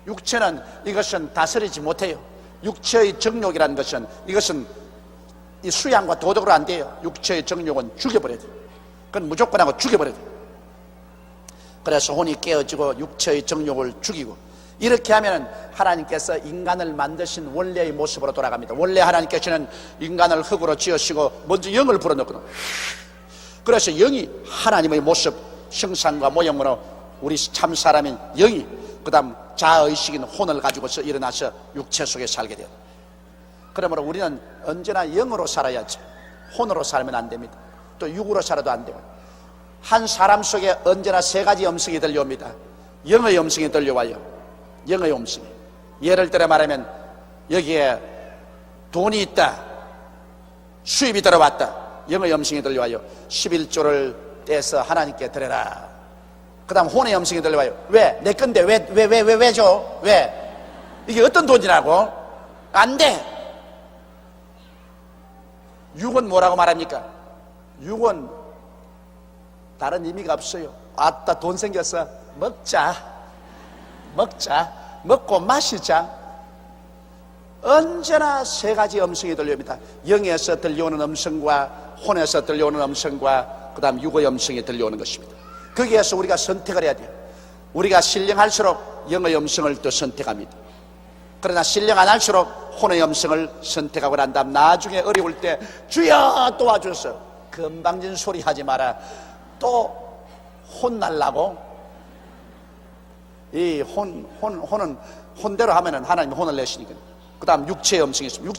육체는 이것은 다스리지 못해요. 육체의 정욕이라는 것은 이것은 이 수양과 도덕으로 안 돼요. 육체의 정욕은 죽여버려야 돼요. 그건 무조건 하고 죽여버려야 돼요. 그래서 혼이 깨어지고 육체의 정욕을 죽이고, 이렇게 하면 하나님께서 인간을 만드신 원래의 모습으로 돌아갑니다. 원래 하나님께서는 인간을 흙으로 지으시고 먼저 영을 불어넣거든요. 그래서 영이 하나님의 모습, 형상과 모형으로 우리 참 사람인 영이 그 다음 자의식인 혼을 가지고서 일어나서 육체 속에 살게 돼요. 그러므로 우리는 언제나 영으로 살아야지 혼으로 살면 안 됩니다. 또 육으로 살아도 안 돼요. 한 사람 속에 언제나 세 가지 음성이 들려옵니다. 영의 음성이 들려와요. 영의 음성이. 예를 들어 말하면 여기에 돈이 있다, 수입이 들어왔다, 영의 음성이 들려와요. 11조를 떼서 하나님께 드려라. 그 다음 혼의 음성이 들려와요. 왜? 내 건데 왜 줘? 왜? 이게 어떤 돈이라고? 안 돼. 육은 뭐라고 말합니까? 육은 다른 의미가 없어요. 아따 돈 생겼어, 먹자, 먹고 마시자. 언제나 세 가지 음성이 들려옵니다. 영에서 들려오는 음성과 혼에서 들려오는 음성과 그 다음 육의 음성이 들려오는 것입니다. 거기에서 우리가 선택을 해야 돼요. 우리가 신령할수록 영의 음성을 또 선택합니다. 그러나 신령 안 할수록 혼의 음성을 선택하고 난 다음 나중에 어려울 때 주여 도와줘서 건방진 소리 하지 마라. 또 혼날라고? 이 혼은 혼대로 하면은 하나님이 혼을 내시니까. 그 다음 육체의 음성이 있습니다.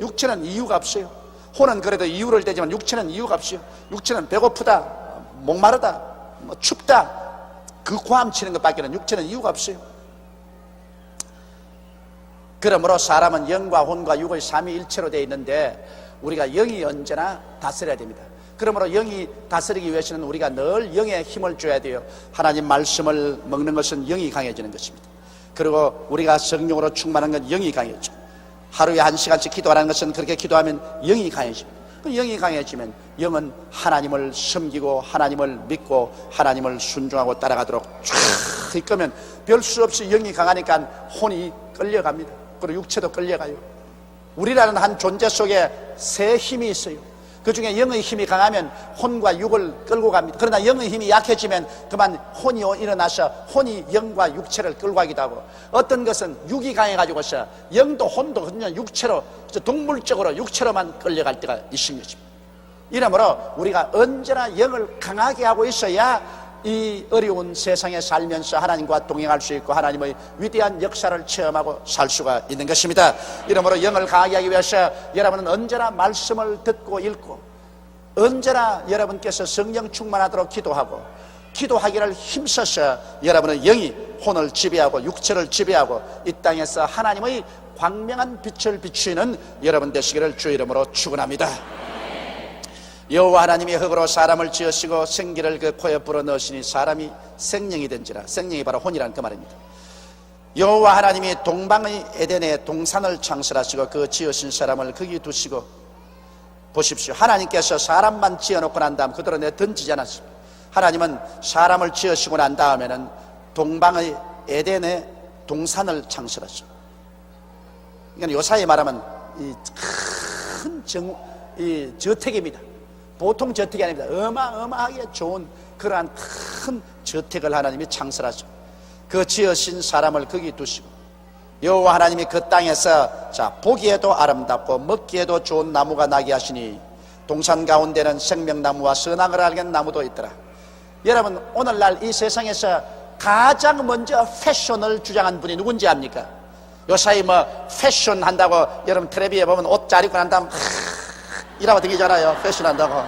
육체는 이유가 없어요. 혼은 그래도 이유를 대지만 육체는 이유가 없어요. 육체는 배고프다, 목마르다, 뭐 춥다, 그 고함 치는 것밖에는 육체는 이유가 없어요. 그러므로 사람은 영과 혼과 육의 삼위일체로 되어 있는데 우리가 영이 언제나 다스려야 됩니다. 그러므로 영이 다스리기 위해서는 우리가 늘 영에 힘을 줘야 돼요. 하나님 말씀을 먹는 것은 영이 강해지는 것입니다. 그리고 우리가 성령으로 충만한 건 영이 강해져. 하루에 1시간씩 기도하는 것은 그렇게 기도하면 영이 강해집니다. 그 영이 강해지면 영은 하나님을 섬기고 하나님을 믿고 하나님을 순종하고 따라가도록 쫙 이끌면 별 수 없이 영이 강하니까 혼이 끌려갑니다. 그리고 육체도 끌려가요. 우리라는 한 존재 속에 세 힘이 있어요. 그 중에 영의 힘이 강하면 혼과 육을 끌고 갑니다. 그러나 영의 힘이 약해지면 그만 혼이 일어나서 혼이 영과 육체를 끌고 가기도 하고, 어떤 것은 육이 강해가지고서 영도 혼도 그냥 육체로, 동물적으로 육체로만 끌려갈 때가 있는 것입니다. 이러므로 우리가 언제나 영을 강하게 하고 있어야 이 어려운 세상에 살면서 하나님과 동행할 수 있고 하나님의 위대한 역사를 체험하고 살 수가 있는 것입니다. 이러므로 영을 강하게 하기 위해서 여러분은 언제나 말씀을 듣고 읽고 언제나 여러분께서 성령 충만하도록 기도하고 기도하기를 힘써서 여러분은 영이 혼을 지배하고 육체를 지배하고 이 땅에서 하나님의 광명한 빛을 비추는 여러분 되시기를 주 이름으로 축원합니다. 여호와 하나님이 흙으로 사람을 지으시고 생기를 그 코에 불어넣으시니 사람이 생명이 된지라. 생명이 바로 혼이라는 그 말입니다. 여호와 하나님이 동방의 에덴에 동산을 창설하시고 그 지으신 사람을 거기 두시고, 보십시오, 하나님께서 사람만 지어놓고 난 다음 그대로 내던지지 않았습니다. 하나님은 사람을 지으시고 난 다음에는 동방의 에덴에 동산을 창설하시고, 그러니까 요사이 말하면 이 저택입니다. 보통 저택이 아닙니다. 어마어마하게 좋은 그러한 큰 저택을 하나님이 창설하시고 그 지으신 사람을 거기 두시고, 여호와 하나님이 그 땅에서 보기에도 아름답고 먹기에도 좋은 나무가 나게 하시니 동산 가운데는 생명나무와 선악을 알게 나무도 있더라. 여러분, 오늘날 이 세상에서 가장 먼저 패션을 주장한 분이 누군지 압니까? 요사이 패션 한다고 여러분 텔레비에 보면 옷 잘 입고 난 다음 이라고 되기잖아요. 패션 한다고.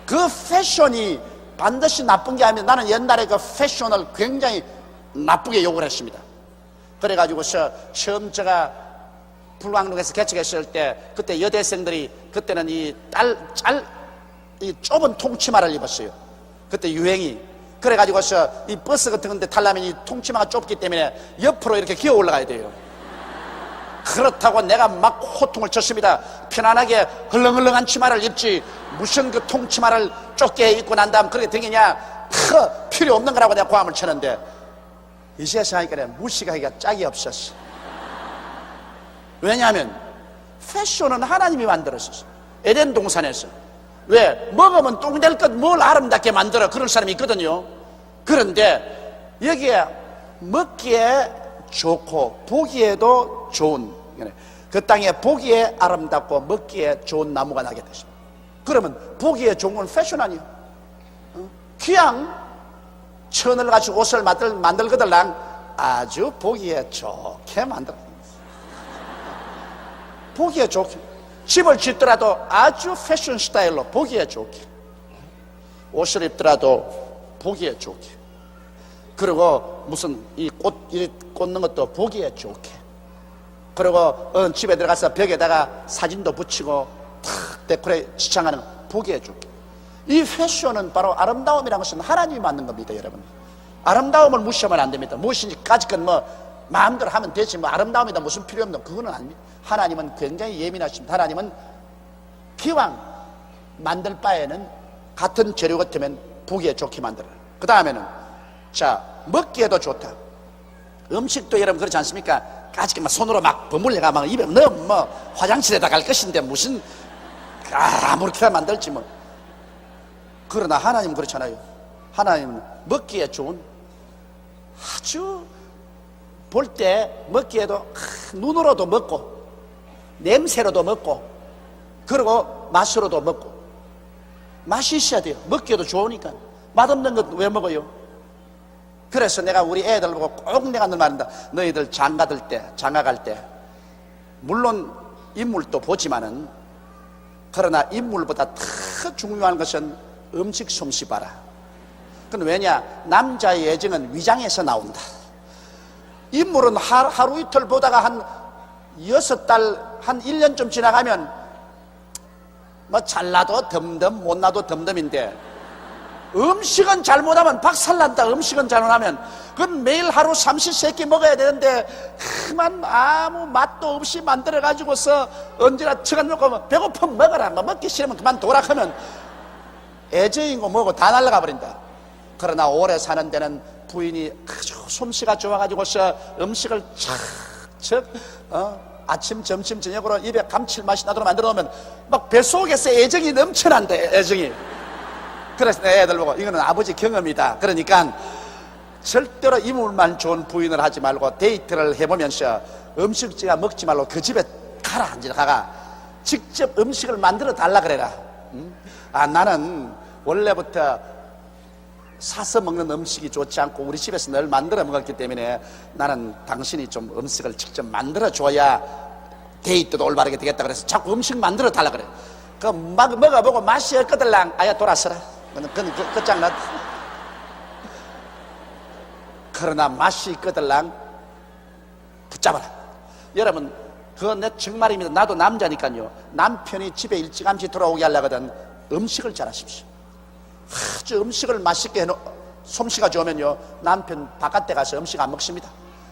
그 패션이 반드시 나쁜 게 아니면, 나는 옛날에 그 패션을 굉장히 나쁘게 욕을 했습니다. 그래가지고서 처음 제가 불광동에서 개척했을 때 그때 여대생들이 그때는 이 좁은 통치마를 입었어요. 그때 유행이. 그래가지고서 이 버스 같은 데 타려면 이 통치마가 좁기 때문에 옆으로 이렇게 기어 올라가야 돼요. 그렇다고 내가 막 호통을 쳤습니다. 편안하게 헐렁헐렁한 치마를 입지 무슨 그 통치마를 좁게 입고 난 다음 그렇게 되겠냐. 필요 없는 거라고 내가 고함을 쳤는데 이제 생각하니까 무시하기가 짝이 없었어. 왜냐하면 패션은 하나님이 만들었었어. 에덴 동산에서. 왜? 먹으면 똥 될 것 뭘 아름답게 만들어, 그런 사람이 있거든요. 그런데 여기에 먹기에 좋고 보기에도 좋은, 그 땅에 보기에 아름답고 먹기에 좋은 나무가 나게 되십니다. 그러면 보기에 좋은 건 패션 아니에요. 그냥 천을 가지고 옷을 만들거들랑 아주 보기에 좋게 만들어. 보기에 좋게. 집을 짓더라도 아주 패션 스타일로 보기에 좋게. 옷을 입더라도 보기에 좋게. 그리고 무슨 이 꽃 꽂는 것도 보기에 좋게. 그리고 집에 들어가서 벽에다가 사진도 붙이고 탁 데코레 지창하는 보기에 좋게. 이 패션은 바로 아름다움이라는 것은 하나님이 만든 겁니다, 여러분. 아름다움을 무시하면 안 됩니다. 무엇인지 까짓건 뭐 마음대로 하면 되지, 뭐 아름다움이다 무슨 필요 없는, 그거는 아닙니다. 하나님은 굉장히 예민하십니다. 하나님은 기왕 만들 바에는 같은 재료 같으면 보기에 좋게 만들어요. 그 다음에는 자, 먹기에도 좋다. 음식도 여러분 그렇지 않습니까? 까짓건 막 손으로 막 버물려가 막 입에 넣으면 뭐 화장실에다 갈 것인데 무슨 아무렇게나 만들지 뭐. 그러나 하나님은 그렇잖아요. 하나님은 먹기에 좋은, 아주 볼 때 먹기에도 눈으로도 먹고 냄새로도 먹고 그리고 맛으로도 먹고, 맛이 있어야 돼요. 먹기에도 좋으니까. 맛없는 것 왜 먹어요? 그래서 내가 우리 애들 보고 꼭 내가 늘 말한다. 너희들 장가 갈 때 물론 인물도 보지만은, 그러나 인물보다 더 중요한 것은 음식 솜씨 봐라. 그건 왜냐? 남자의 애정은 위장에서 나온다. 인물은 하루 이틀 보다가 한 6달, 한 1년쯤 지나가면 뭐 잘나도 덤덤, 못나도 덤덤인데, 음식은 잘못하면 박살난다. 음식은 잘못하면 그건 매일 하루 삼시세끼 먹어야 되는데 그만 아무 맛도 없이 만들어 가지고서 언제나 저간 먹고 배고프면 먹어라, 뭐 먹기 싫으면 그만 둬라 하면 애정이고 뭐고 다 날아가 버린다. 그러나 오래 사는 데는 부인이 아주 솜씨가 좋아가지고서 음식을 착착 아침, 점심, 저녁으로 입에 감칠맛이 나도록 만들어 놓으면 막 뱃속에서 애정이 넘쳐난대, 애정이. 그래서 내 애들 보고 이거는 아버지 경험이다. 그러니까 절대로 인물만 좋은 부인을 하지 말고 데이트를 해보면서 음식지가 먹지 말고 그 집에 가라. 이제 가가 직접 음식을 만들어 달라 그래라. 나는 원래부터 사서 먹는 음식이 좋지 않고 우리 집에서 늘 만들어 먹었기 때문에 나는 당신이 좀 음식을 직접 만들어 줘야 데이트도 올바르게 되겠다. 그래서 자꾸 음식 만들어 달라 그래. 그 막 먹어보고 맛이 없거들랑 아야 돌아서라. 그건 끝장났. 그러나 맛이 있거들랑 붙잡아라. 여러분, 그건 내 정말입니다. 나도 남자니까요. 남편이 집에 일찌감치 돌아오게 하려거든 음식을 잘하십시오. 아주 음식을 맛있게 해놓, 솜씨가 좋으면요 남편 바깥에 가서 음식 안 먹습니다.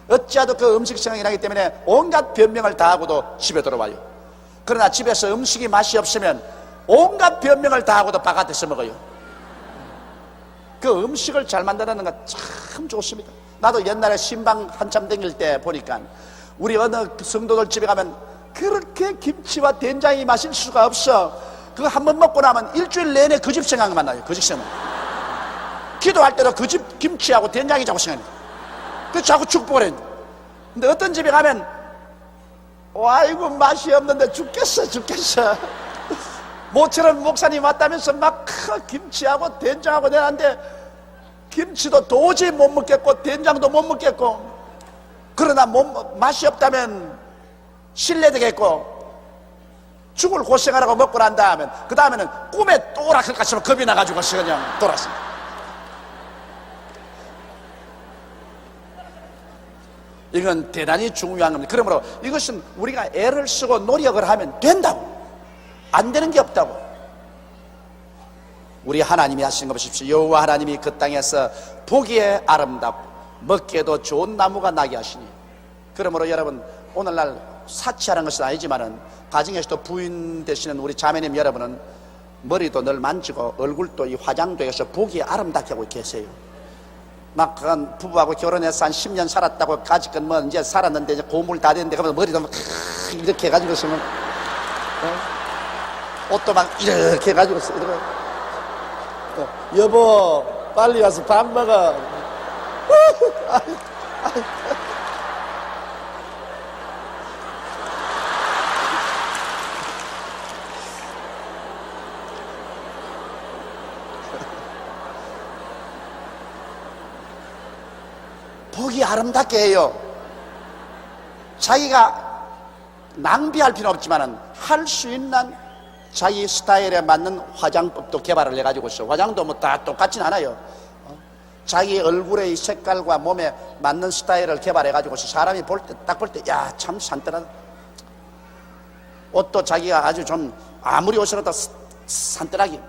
어찌하도 그 음식 생각이 나기 때문에 온갖 변명을 다 하고도 집에 들어와요. 그러나 집에서 음식이 맛이 없으면 온갖 변명을 다 하고도 바깥에서 먹어요. 그 음식을 잘 만드는 거 참 좋습니다. 나도 옛날에 신방 한참 다닐 때 보니까 우리 어느 성도들 집에 가면 그렇게 김치와 된장이 마실 수가 없어. 그거 한 번 먹고 나면 일주일 내내 그 집 생각만 나요. 그 집 생각. 기도할 때도 그 집 김치하고 된장이 자꾸 생각나요. 그 자꾸 축복을 해요. 근데 어떤 집에 가면 아이고 맛이 없는데 죽겠어. 모처럼 목사님 왔다면서 막 김치하고 된장하고 내놨는데 김치도 도저히 못 먹겠고 된장도 못 먹겠고, 그러나 맛이 없다면 실례되겠고 죽을 고생하라고 먹고 난 다음에 그 다음에는 꿈에 또 오락할까 싶으면 겁이 나가지고 그냥 돌았어. 이건 대단히 중요한 겁니다. 그러므로 이것은 우리가 애를 쓰고 노력을 하면 된다고, 안 되는 게 없다고. 우리 하나님이 하신 거 보십시오. 여호와 하나님이 그 땅에서 보기에 아름답고 먹기에도 좋은 나무가 나게 하시니. 그러므로 여러분, 오늘날 사치하는 것은 아니지만은 가정에서도 부인 되시는 우리 자매님 여러분은 머리도 늘 만지고 얼굴도 이 화장도 해서 보기에 아름답게 하고 계세요. 막 부부하고 결혼해서 한 10년 살았다고 가지건 뭐 이제 살았는데 이제 고물 다 됐는데 그러면 머리도 막 이렇게 해가지고 있으면 옷도 막 이렇게 해가지고 여보 빨리 와서 밥 먹어. 그게 아름답게 해요. 자기가 낭비할 필요는 없지만 할 수 있는 자기 스타일에 맞는 화장법도 개발을 해가지고 있어. 화장도 뭐 다 똑같진 않아요. 자기 얼굴의 색깔과 몸에 맞는 스타일을 개발해가지고 사람이 볼 때, 딱 볼 때, 야, 참 산뜻하다. 옷도 자기가 아주 좀, 아무리 옷을 얻다 산뜻하게.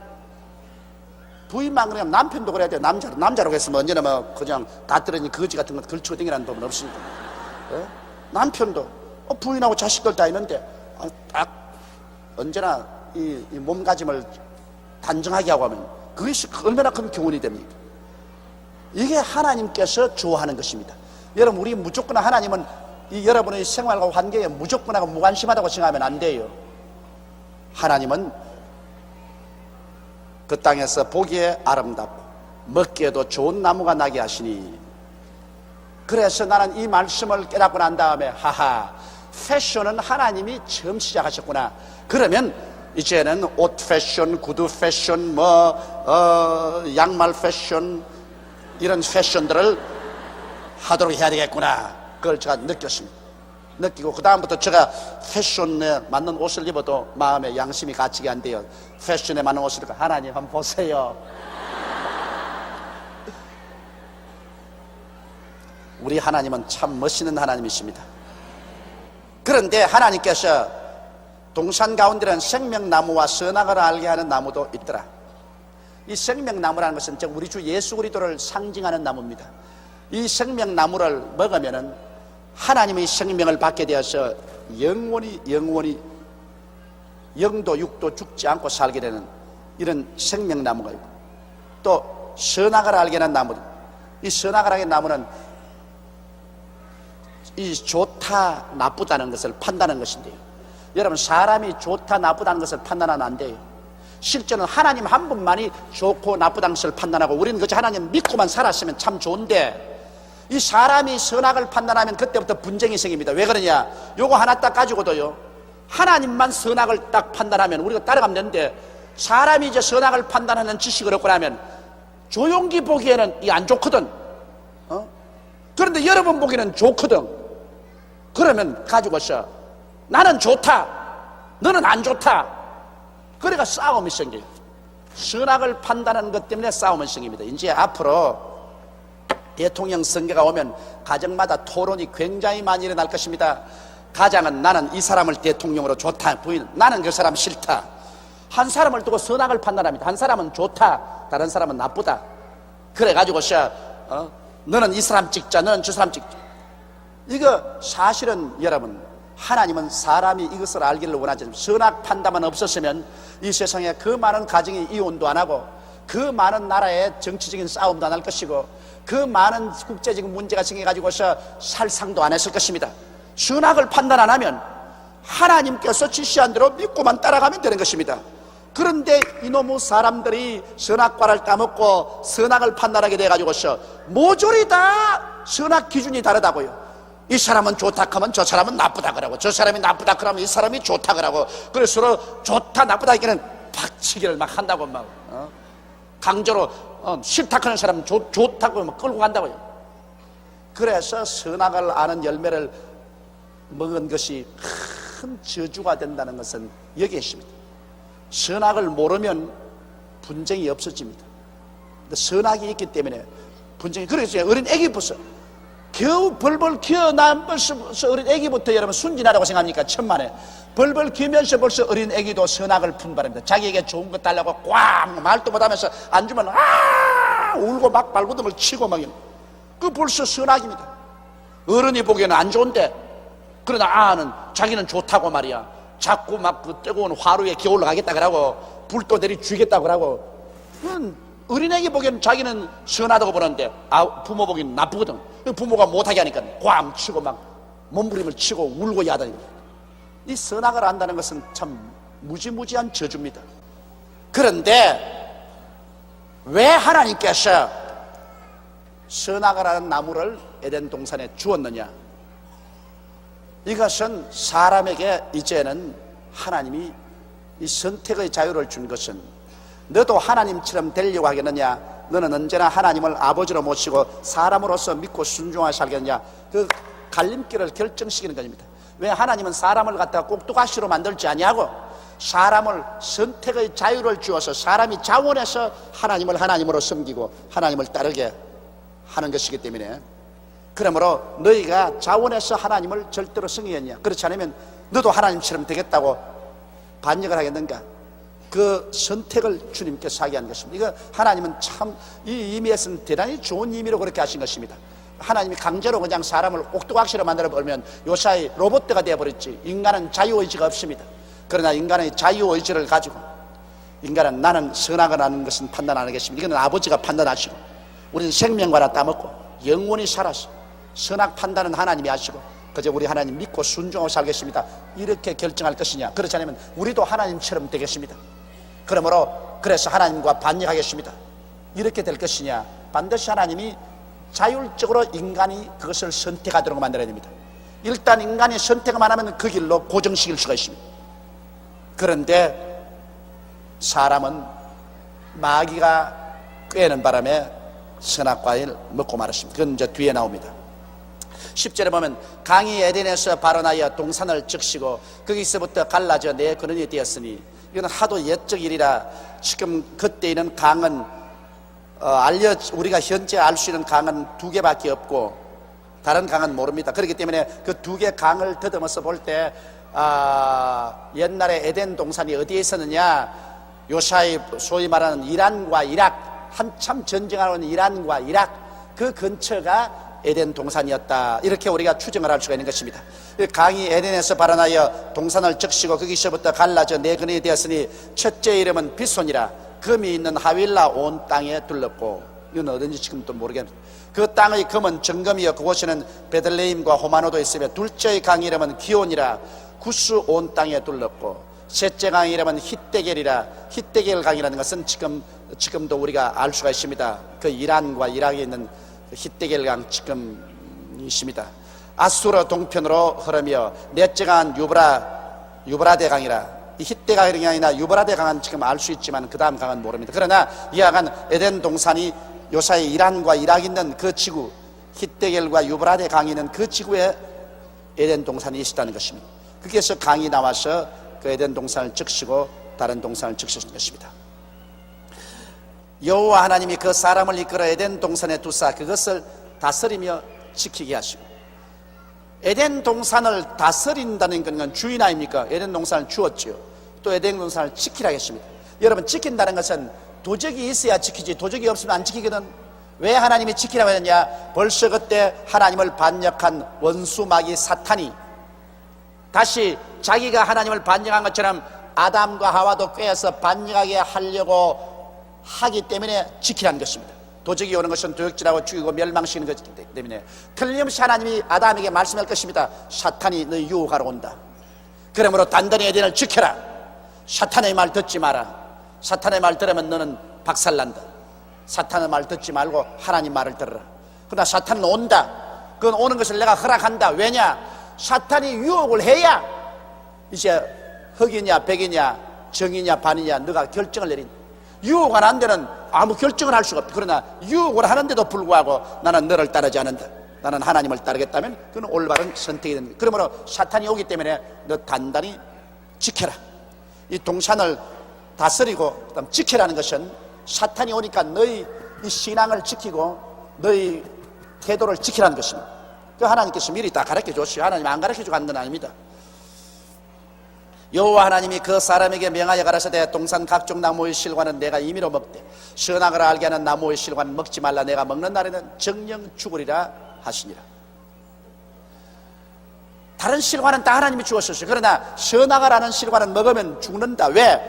부인만 그러면 남편도 그래야 돼요. 남자로 했으면 언제나 뭐, 그냥 다 떨어진 거지 같은 거 걸치고 댕기라는 법은 없으니까. 예? 남편도, 부인하고 자식들 다 있는데, 딱, 언제나 이 몸가짐을 단정하게 하고 하면, 그것이 얼마나 큰 교훈이 됩니까? 이게 하나님께서 좋아하는 것입니다. 여러분, 우리 무조건 하나님은 여러분의 생활과 환경에 무조건하고 무관심하다고 생각하면 안 돼요. 하나님은 그 땅에서 보기에 아름답고 먹기에도 좋은 나무가 나게 하시니, 그래서 나는 이 말씀을 깨닫고 난 다음에 하하, 패션은 하나님이 처음 시작하셨구나. 그러면 이제는 옷 패션, 구두 패션, 양말 패션, 이런 패션들을 하도록 해야 되겠구나. 그걸 제가 느꼈습니다. 느끼고 그 다음부터 제가 패션에 맞는 옷을 입어도 마음에 양심이 갇히게 안 돼요. 패션에 맞는 옷을 입고 하나님 한번 보세요. 우리 하나님은 참 멋있는 하나님이십니다. 그런데 하나님께서 동산 가운데는 생명나무와 선악을 알게 하는 나무도 있더라. 이 생명나무라는 것은 우리 주 예수 그리스도를 상징하는 나무입니다. 이 생명나무를 먹으면은 하나님의 생명을 받게 되어서 영원히 영도 육도 죽지 않고 살게 되는 이런 생명나무가 있고, 또 선악을 알게 하는 나무, 이 선악을 알게 하는 나무는 이 좋다 나쁘다는 것을 판단하는 것인데요, 여러분, 사람이 좋다 나쁘다는 것을 판단하면 안 돼요. 실제는 하나님 한 분만이 좋고 나쁘다는 것을 판단하고, 우리는 그저 하나님 믿고만 살았으면 참 좋은데, 이 사람이 선악을 판단하면 그때부터 분쟁이 생깁니다. 왜 그러냐? 요거 하나 딱 가지고도요, 하나님만 선악을 딱 판단하면 우리가 따라가면 되는데, 사람이 이제 선악을 판단하는 지식을 얻고 나면 조용히 보기에는 이 안 좋거든. 그런데 여러분 보기에는 좋거든. 그러면 가지고서 나는 좋다, 너는 안 좋다. 그러니까 싸움이 생겨요. 선악을 판단하는 것 때문에 싸움이 생깁니다. 이제 앞으로 대통령 선거가 오면 가정마다 토론이 굉장히 많이 일어날 것입니다. 가장은 나는 이 사람을 대통령으로 좋다, 부인은 나는 그 사람 싫다. 한 사람을 두고 선악을 판단합니다. 한 사람은 좋다, 다른 사람은 나쁘다. 그래가지고서 너는 이 사람 찍자, 너는 저 사람 찍자. 이거 사실은 여러분, 하나님은 사람이 이것을 알기를 원하지 않습니다. 선악 판단만 없었으면 이 세상에 그 많은 가정이 이혼도 안 하고, 그 많은 나라의 정치적인 싸움도 안 할 것이고, 그 많은 국제적인 문제가 생겨가지고서 살상도 안 했을 것입니다. 선악을 판단 안 하면 하나님께서 지시한 대로 믿고만 따라가면 되는 것입니다. 그런데 이놈의 사람들이 선악과를 따먹고 선악을 판단하게 돼가지고서 모조리 다 선악 기준이 다르다고요. 이 사람은 좋다 하면 저 사람은 나쁘다 그러고, 저 사람이 나쁘다 그러면 이 사람이 좋다 그러고, 그래서 서로 좋다 나쁘다 하기에는 박치기를 막 한다고, 막 강제로 싫다 하는 사람은 좋다고 막 끌고 간다고요. 그래서 선악을 아는 열매를 먹은 것이 큰 저주가 된다는 것은 여기에 있습니다. 선악을 모르면 분쟁이 없어집니다. 근데 선악이 있기 때문에 분쟁이, 그래서 어린 애기 벌써 겨우 벌벌 기어난 벌써 어린 애기부터 여러분 순진하다고 생각합니까? 천만에 벌벌 기면서 벌써 어린 애기도 선악을 분발합니다. 자기에게 좋은 것 달라고 꽉 말도 못하면서 안 주면 울고 막 발버둥을 치고 막, 그 벌써 선악입니다. 어른이 보기에는 안 좋은데, 그러나 아는 자기는 좋다고 말이야. 자꾸 막 그 뜨거운 화로에 기어 올라가겠다 그러고 불도 내리 죽이겠다 그러고, 어린애기 보기에는 자기는 선하다고 보는데 부모 보기에는 나쁘거든. 부모가 못하게 하니까 꽝 치고 막 몸부림을 치고 울고 야단입니다. 이 선악을 안다는 것은 참 무지무지한 저주입니다. 그런데 왜 하나님께서 선악을 하는 나무를 에덴 동산에 주었느냐? 이것은 사람에게 이제는 하나님이 이 선택의 자유를 준 것은, 너도 하나님처럼 되려고 하겠느냐, 너는 언제나 하나님을 아버지로 모시고 사람으로서 믿고 순종하게 살겠냐, 그 갈림길을 결정시키는 것입니다. 왜 하나님은 사람을 갖다가 꼭두가시로 만들지 아니하고 사람을 선택의 자유를 주어서 사람이 자원해서 하나님을 하나님으로 섬기고 하나님을 따르게 하는 것이기 때문에, 그러므로 너희가 자원해서 하나님을 절대로 승리했냐, 그렇지 않으면 너도 하나님처럼 되겠다고 반역을 하겠는가, 그 선택을 주님께서 하게 한 것입니다. 이거 하나님은 참 이 의미에서는 대단히 좋은 의미로 그렇게 하신 것입니다. 하나님이 강제로 그냥 사람을 꼭두각시로 만들어 버리면 요사이 로봇가 되어버렸지. 인간은 자유의지가 없습니다. 그러나 인간의 자유의지를 가지고 인간은 나는 선악을 하는 것은 판단 안 하겠습니다. 이거는 아버지가 판단하시고, 우리는 생명과 하나 따먹고 영원히 살아서 선악 판단은 하나님이 하시고 그저 우리 하나님 믿고 순종하고 살겠습니다, 이렇게 결정할 것이냐, 그렇지 않으면 우리도 하나님처럼 되겠습니다. 그러므로 그래서 하나님과 반역하겠습니다, 이렇게 될 것이냐, 반드시 하나님이 자율적으로 인간이 그것을 선택하도록 만들어야 됩니다. 일단 인간이 선택만 하면 그 길로 고정시킬 수가 있습니다. 그런데 사람은 마귀가 꾀는 바람에 선악과를 먹고 말았습니다. 그건 이제 뒤에 나옵니다. 10절에 보면 강이 에덴에서 발원하여 동산을 적시고 거기서부터 갈라져 내 근원이 되었으니, 이건 하도 옛적 일이라 지금 그때에는 강은 우리가 현재 알 수 있는 강은 두 개밖에 없고 다른 강은 모릅니다. 그렇기 때문에 그 두 개 강을 더듬어서 볼 때 옛날에 에덴 동산이 어디에 있었느냐, 요사이 소위 말하는 이란과 이락, 한참 전쟁하는 이란과 이락 그 근처가 에덴 동산이었다, 이렇게 우리가 추정을 할 수가 있는 것입니다. 강이 에덴에서 발원하여 동산을 적시고 거기서부터 갈라져 네 근원이 되었으니 첫째 이름은 비손이라 금이 있는 하윌라 온 땅에 둘렀고, 이건 어딘지 지금도 모르겠는데 그 땅의 금은 정금이여 그곳에는 베들레헴과 호마노도 있으며, 둘째의 강 이름은 기온이라 구스 온 땅에 둘렀고, 셋째 강 이름은 히데겔이라, 히데겔 강이라는 것은 지금도 우리가 알 수가 있습니다. 그 이란과 이락에 있는 히데겔 강 지금 있습니다. 아수르 동편으로 흐르며, 넷째 강은 유브라데 강이라, 이 히데겔 강이나 유브라데 강은 지금 알 수 있지만 그 다음 강은 모릅니다. 그러나 이하간 에덴 동산이 요사이 이란과 이락이 있는 그 지구, 히데겔과 유브라데 강이 있는 그 지구에 에덴 동산이 있었다는 것입니다. 거기에서 강이 나와서 그 에덴 동산을 적시고 다른 동산을 적시는 것입니다. 여호와 하나님이 그 사람을 이끌어 에덴 동산에 두사 그것을 다스리며 지키게 하시고, 에덴 동산을 다스린다는 건 주인 아닙니까? 에덴 동산을 주었지요. 또 에덴 동산을 지키라 했습니다. 여러분, 지킨다는 것은 도적이 있어야 지키지 도적이 없으면 안 지키거든. 왜 하나님이 지키라고 했느냐, 벌써 그때 하나님을 반역한 원수 마귀 사탄이 다시 자기가 하나님을 반역한 것처럼 아담과 하와도 꾀어서 반역하게 하려고 하기 때문에 지키라는 것입니다. 도적이 오는 것은 도적질하고 죽이고 멸망시키는 것이기 때문에 틀림없이 하나님이 아담에게 말씀할 것입니다. 사탄이 너희 유혹하러 온다. 그러므로 단단히 에덴을 지켜라. 사탄의 말 듣지 마라. 사탄의 말 들으면 너는 박살난다. 사탄의 말 듣지 말고 하나님 말을 들으라. 그러나 사탄은 온다. 그건 오는 것을 내가 허락한다. 왜냐? 사탄이 유혹을 해야 이제 흑이냐 백이냐 정이냐 반이냐 너가 결정을 내린다. 유혹 안 되는 아무 결정을 할 수가 없다. 그러나 유혹을 하는데도 불구하고 나는 너를 따르지 않는다, 나는 하나님을 따르겠다면 그건 올바른 선택이 됩니다. 그러므로 사탄이 오기 때문에 너 단단히 지켜라. 이 동산을 다스리고 그다음 지켜라는 것은 사탄이 오니까 너희 이 신앙을 지키고 너희 태도를 지키라는 것입니다. 그 하나님께서 미리 다 가르쳐 줬어요. 하나님 안 가르쳐 주고 한 건 아닙니다. 여호와 하나님이 그 사람에게 명하여 가라사대 동산 각종 나무의 실과는 내가 임의로 먹되 선악을 알게 하는 나무의 실과는 먹지 말라. 내가 먹는 날에는 정령 죽으리라 하시니라. 다른 실과는 다 하나님이 주었었어요. 그러나 선악을 아는 실과는 먹으면 죽는다. 왜?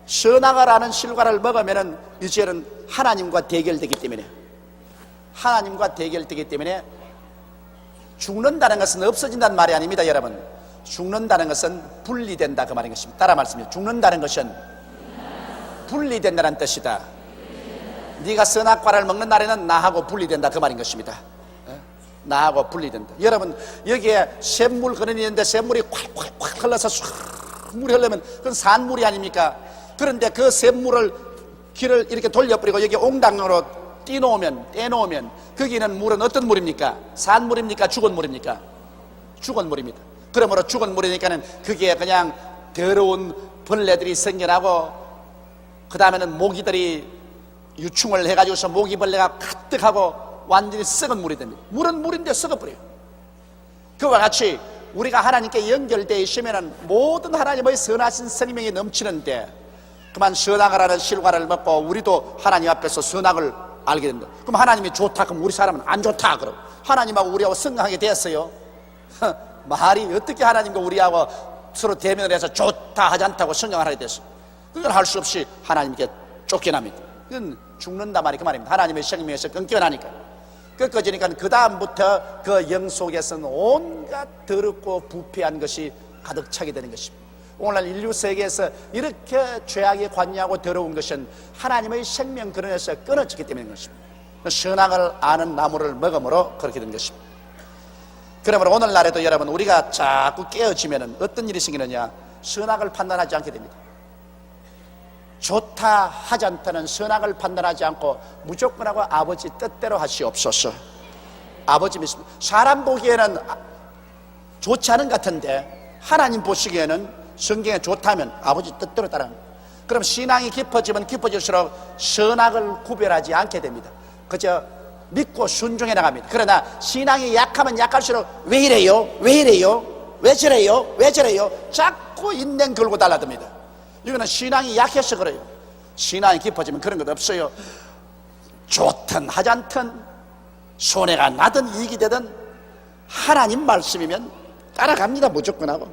선악을 아는 실과를 먹으면 이제는 하나님과 대결되기 때문에, 하나님과 대결되기 때문에 죽는다는 것은 없어진다는 말이 아닙니다. 여러분, 죽는다는 것은 분리된다, 그 말인 것입니다. 따라 말씀해요. 죽는다는 것은 분리된다는 뜻이다. 네가 선악과를 먹는 날에는 나하고 분리된다, 그 말인 것입니다. 나하고 분리된다. 여러분, 여기에 샘물 근원이 있는데 샘물이 콸콸콸 흘러서 쑥 물이 흐르면 그건 산물이 아닙니까? 그런데 그 샘물을 길을 이렇게 돌려버리고 여기 옹당으로 떼놓으면 거기는 물은 어떤 물입니까? 산 물입니까? 죽은 물입니까? 죽은 물입니다. 그러므로 죽은 물이니까는 거기에 그냥 더러운 벌레들이 생겨나고, 그 다음에는 모기들이 유충을 해가지고서 모기벌레가 가득하고 완전히 썩은 물이 됩니다. 물은 물인데 썩어버려요. 그와 같이 우리가 하나님께 연결되어 있으면 모든 하나님의 선하신 생명이 넘치는데, 그만 선악을 하는 실과를 먹고 우리도 하나님 앞에서 선악을 알게 됩니다. 그럼 하나님이 좋다, 그럼 우리 사람은 안 좋다, 그럼 하나님하고 우리하고 성장하게 됐어요. 말이 어떻게 하나님과 우리하고 서로 대면을 해서 좋다 하지 않다고 성장을 하게 됐어요. 그건 할 수 없이 하나님께 쫓겨납니다. 그건 죽는다 말이 그 말입니다. 하나님의 생명에서 끊겨나니까. 끊겨지니까 그 다음부터 그 영 속에서는 온갖 더럽고 부패한 것이 가득 차게 되는 것입니다. 오늘날 인류 세계에서 이렇게 죄악에 관여하고 더러운 것은 하나님의 생명 근원에서 끊어졌기 때문인 것입니다. 선악을 아는 나무를 먹음으로 그렇게 된 것입니다. 그러므로 오늘날에도 여러분, 우리가 자꾸 깨어지면 어떤 일이 생기느냐? 선악을 판단하지 않게 됩니다. 좋다 하지 않다는 선악을 판단하지 않고 무조건 하고 아버지 뜻대로 하시옵소서. 아버지 믿습니다. 사람 보기에는 좋지 않은 것 같은데 하나님 보시기에는 성경에 좋다면 아버지 뜻대로 따라합니다. 그럼 신앙이 깊어지면 깊어질수록 선악을 구별하지 않게 됩니다. 그저 믿고 순종해 나갑니다. 그러나 신앙이 약하면 약할수록 왜 이래요? 왜 이래요? 왜 저래요? 왜 저래요? 자꾸 인냉 걸고 달라듭니다. 이거는 신앙이 약해서 그래요. 신앙이 깊어지면 그런 것 없어요. 좋든 하지 않든 손해가 나든 이익이 되든 하나님 말씀이면 따라갑니다. 무조건 하고.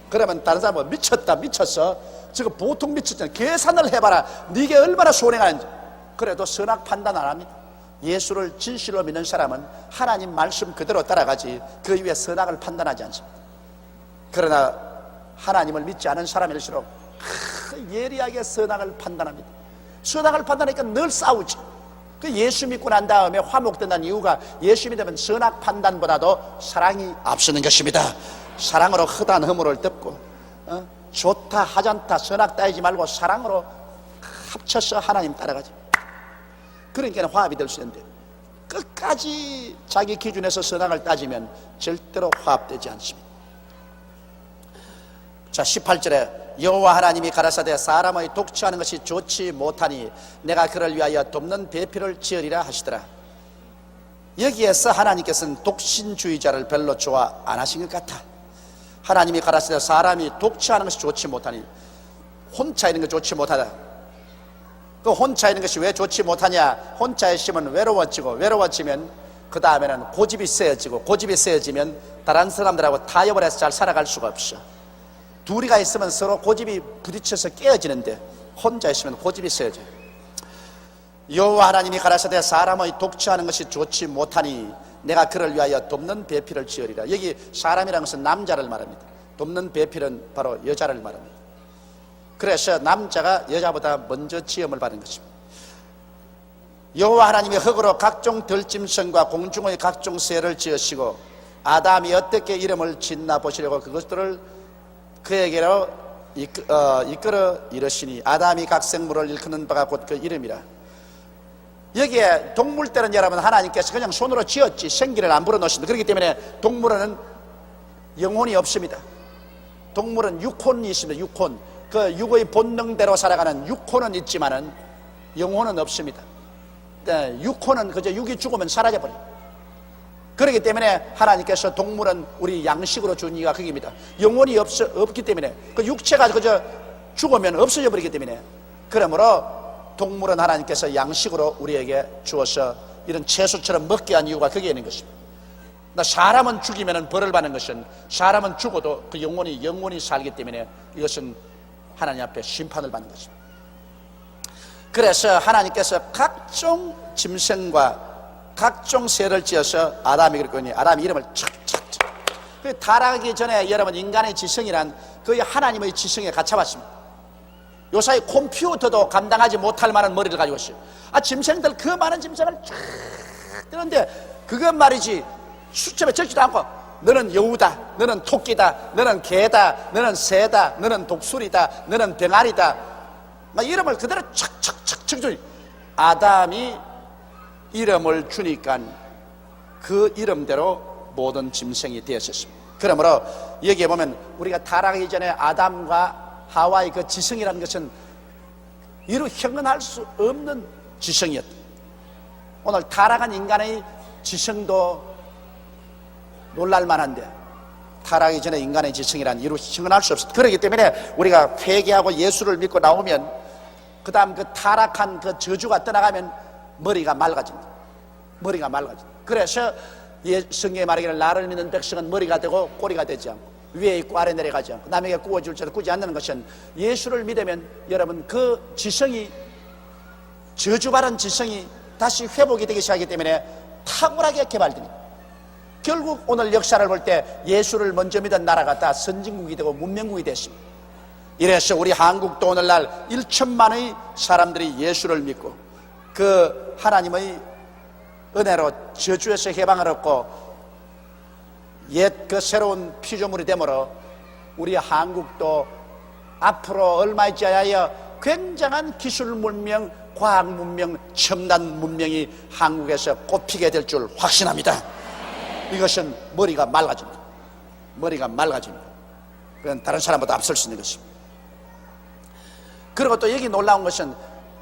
그러면 다른 사람은 미쳤다, 미쳤어, 저거 보통 미쳤잖아, 계산을 해봐라, 네게 얼마나 손해가 있는지. 그래도 선악 판단 안 합니다. 예수를 진실로 믿는 사람은 하나님 말씀 그대로 따라가지 그 위에 선악을 판단하지 않습니다. 그러나 하나님을 믿지 않은 사람일수록 예리하게 선악을 판단합니다. 선악을 판단하니까 늘 싸우지. 그 예수 믿고 난 다음에 화목된다는 이유가 예수 믿으면 선악 판단보다도 사랑이 앞서는 것입니다. 사랑으로 흑한 허물을 덮고, 좋다 하지 않다 선악 따지지 말고 사랑으로 합쳐서 하나님 따라가지. 그러니까 화합이 될 수 있는데 끝까지 자기 기준에서 선악을 따지면 절대로 화합되지 않습니다. 자, 18절에 여호와 하나님이 가라사대 사람의 독취하는 것이 좋지 못하니 내가 그를 위하여 돕는 배필을 지으리라 하시더라. 여기에서 하나님께서는 독신주의자를 별로 좋아 안 하신 것 같아. 하나님이 가라사대 사람이 독취하는 것이 좋지 못하니, 혼자 있는 것 좋지 못하다. 그 혼자 있는 것이 왜 좋지 못하냐? 혼자 있으면 외로워지고, 외로워지면 그 다음에는 고집이 세어지고, 고집이 세어지면 다른 사람들하고 타협을 해서 잘 살아갈 수가 없어. 둘이가 있으면 서로 고집이 부딪혀서 깨어지는데 혼자 있으면 고집이 세어져요. 여호와 하나님이 가라사대 사람의 독취하는 것이 좋지 못하니 내가 그를 위하여 돕는 배필을 지으리라. 여기 사람이라는 것은 남자를 말합니다. 돕는 배필은 바로 여자를 말합니다. 그래서 남자가 여자보다 먼저 지음을 받은 것입니다. 여호와 하나님이 흙으로 각종 들짐승과 공중의 각종 새를 지으시고 아담이 어떻게 이름을 짓나 보시려고 그것들을 그에게로 이끌어 이르시니 아담이 각 생물을 일컫는 바가 곧 그 이름이라. 여기에 동물들은 여러분 하나님께서 그냥 손으로 지었지 생기를 안 불어넣으신다. 그렇기 때문에 동물은 영혼이 없습니다. 동물은 육혼이 있습니다. 육혼, 그 육의 본능대로 살아가는 육혼은 있지만은 영혼은 없습니다. 육혼은 그저 육이 죽으면 사라져버려요. 그렇기 때문에 하나님께서 동물은 우리 양식으로 준 이유가 거기입니다. 영혼이 없기 때문에, 그 육체가 그저 죽으면 없어져 버리기 때문에. 그러므로 동물은 하나님께서 양식으로 우리에게 주어서 이런 채소처럼 먹게 한 이유가 거기에 있는 것입니다. 사람은 죽이면 벌을 받는 것은, 사람은 죽어도 그 영혼이 살기 때문에 이것은 하나님 앞에 심판을 받는 것입니다. 그래서 하나님께서 각종 짐승과 각종 새를 지어서 아담에게 그랬더니 아담 이름을 착착착. 그 타락하기 전에 여러분 인간의 지성이란 거의 하나님의 지성에 갇혀봤습니다. 요사이 컴퓨터도 감당하지 못할 만한 머리를 가지고 있어요. 짐승들 그 많은 짐승을 쫙 뜨는데 그건 말이지 수첩에 적지도 않고 너는 여우다, 너는 토끼다, 너는 개다, 너는 새다, 너는 독수리다, 너는 병아리다, 막 이름을 그대로 착착착 지식주의. 아담이 이름을 주니까 그 이름대로 모든 짐승이 되었습니다. 그러므로 여기에 보면 우리가 타락하기 전에 아담과 하와의 그 지성이라는 것은 이루 형언할 수 없는 지성이었다. 오늘 타락한 인간의 지성도 놀랄만한데 타락하기 전에 인간의 지성이란 이루 형언할 수 없었다. 그렇기 때문에 우리가 회개하고 예수를 믿고 나오면 그 다음 그 타락한 그 저주가 떠나가면 머리가 맑아집니다. 머리가 맑아집니다. 그래서 성경에 말하기를 나를 믿는 백성은 머리가 되고 꼬리가 되지 않고 위에 있고 아래 내려가지 않고 남에게 구워줄 자도 구지 않는 것은 예수를 믿으면 여러분 그 지성이 저주받은 지성이 다시 회복이 되기 시작하기 때문에 탁월하게 개발됩니다. 결국 오늘 역사를 볼 때 예수를 먼저 믿은 나라가 다 선진국이 되고 문명국이 됐습니다. 이래서 우리 한국도 오늘날 1천만의 사람들이 예수를 믿고 그 하나님의 은혜로 저주에서 해방을 얻고 옛 그 새로운 피조물이 되므로 우리 한국도 앞으로 얼마 있지 않아야 굉장한 기술 문명, 과학 문명, 첨단 문명이 한국에서 꽃피게 될 줄 확신합니다. 이것은 머리가 맑아집니다. 머리가 맑아집니다. 그건 다른 사람보다 앞설 수 있는 것입니다. 그리고 또 여기 놀라운 것은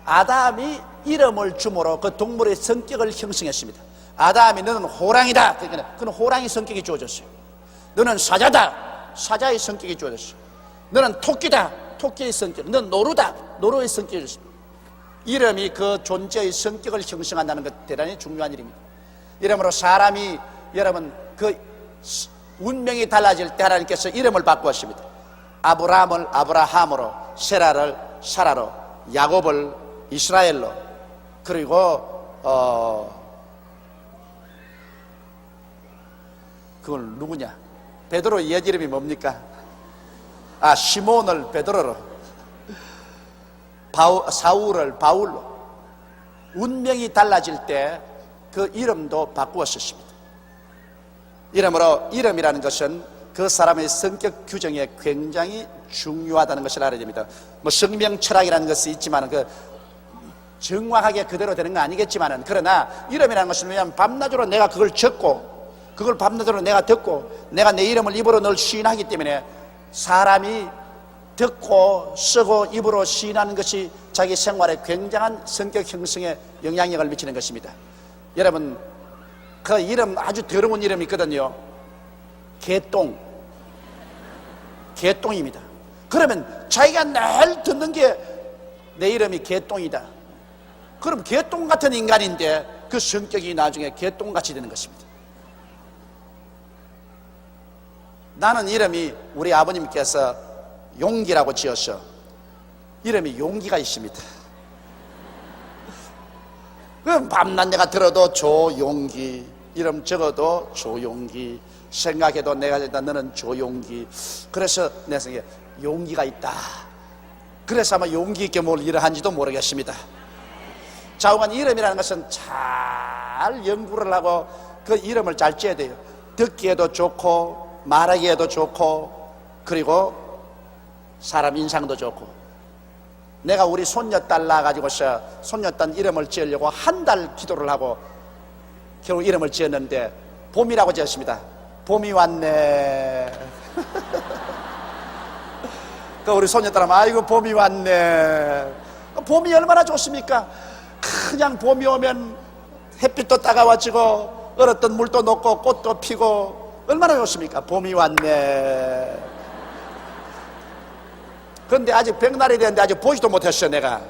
아담이 이름을 주므로 그 동물의 성격을 형성했습니다. 아담이 너는 호랑이다. 그는 호랑이 성격이 주어졌어요. 너는 사자다. 사자의 성격이 주어졌어요. 너는 토끼다. 토끼의 성격. 너는 노루다. 노루의 성격이 주어졌습니다. 이름이 그 존재의 성격을 형성한다는 것 대단히 중요한 일입니다. 이러므로 사람이 여러분 그 운명이 달라질 때 하나님께서 이름을 바꾸었습니다. 아브라함을 아브라함으로, 세라를 사라로, 야곱을 이스라엘로, 그리고 그걸 누구냐? 베드로 옛 이름이 뭡니까? 시몬을 베드로로, 사울을 바울로. 운명이 달라질 때 그 이름도 바꾸었습니다. 이러므로 이름이라는 것은 그 사람의 성격 규정에 굉장히 중요하다는 것을 알아야 됩니다. 뭐 성명 철학이라는 것이 있지만 그 정확하게 그대로 되는 건 아니겠지만은, 그러나 이름이라는 것은 왜냐하면 밤낮으로 내가 그걸 적고 그걸 밤낮으로 내가 듣고 내가 내 이름을 입으로 늘 시인하기 때문에 사람이 듣고 쓰고 입으로 시인하는 것이 자기 생활에 굉장한 성격 형성에 영향력을 미치는 것입니다. 여러분 그 이름 아주 더러운 이름이 있거든요. 개똥입니다. 그러면 자기가 늘 듣는 게 내 이름이 개똥이다. 그럼 개똥 같은 인간인데 그 성격이 나중에 개똥같이 되는 것입니다. 나는 이름이 우리 아버님께서 용기라고 지었어. 이름이 용기가 있습니다. 그럼 밤낮 내가 들어도 조용기, 이름 적어도 조용기, 생각해도 내가 너는 조용기. 그래서 내 생각에 용기가 있다. 그래서 아마 용기 있게 뭘 일을 한지도 모르겠습니다. 좌우간 이름이라는 것은 잘 연구를 하고 그 이름을 잘 지어야 돼요. 듣기에도 좋고 말하기에도 좋고 그리고 사람 인상도 좋고. 내가 우리 손녀딸 낳아가지고서 손녀딸 이름을 지으려고 한 달 기도를 하고 겨우 이름을 지었는데 봄이라고 지었습니다. 봄이 왔네. 그 우리 손녀딸은 아이고 봄이 왔네. 봄이 얼마나 좋습니까? 그냥 봄이 오면 햇빛도 따가워지고 얼었던 물도 녹고 꽃도 피고 얼마나 좋습니까? 봄이 왔네. 그런데 아직 백날이 됐는데 아직 보지도 못했어요. 내가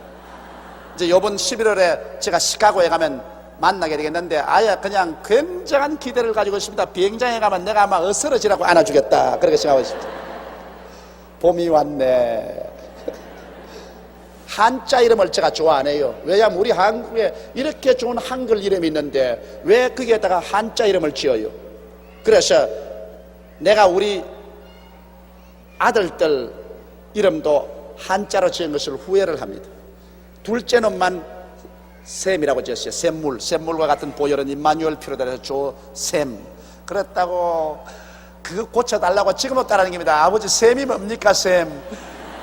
이제 이번 11월에 제가 시카고에 가면 만나게 되겠는데 아예 그냥 굉장한 기대를 가지고 있습니다. 비행장에 가면 내가 아마 어스러지라고 안아주겠다 그렇게 생각하고 있습니다. 봄이 왔네. 한자 이름을 제가 좋아 안 해요. 왜냐하면 우리 한국에 이렇게 좋은 한글 이름이 있는데 왜 거기에다가 한자 이름을 지어요? 그래서 내가 우리 아들들 이름도 한자로 지은 것을 후회를 합니다. 둘째 놈만 샘이라고 지었어요. 샘물과 같은 보혈은 임마누엘 피로 달아서 조샘. 그렇다고 그거 고쳐달라고 지금도 따라다닙니다. 아버지 샘이 뭡니까 샘?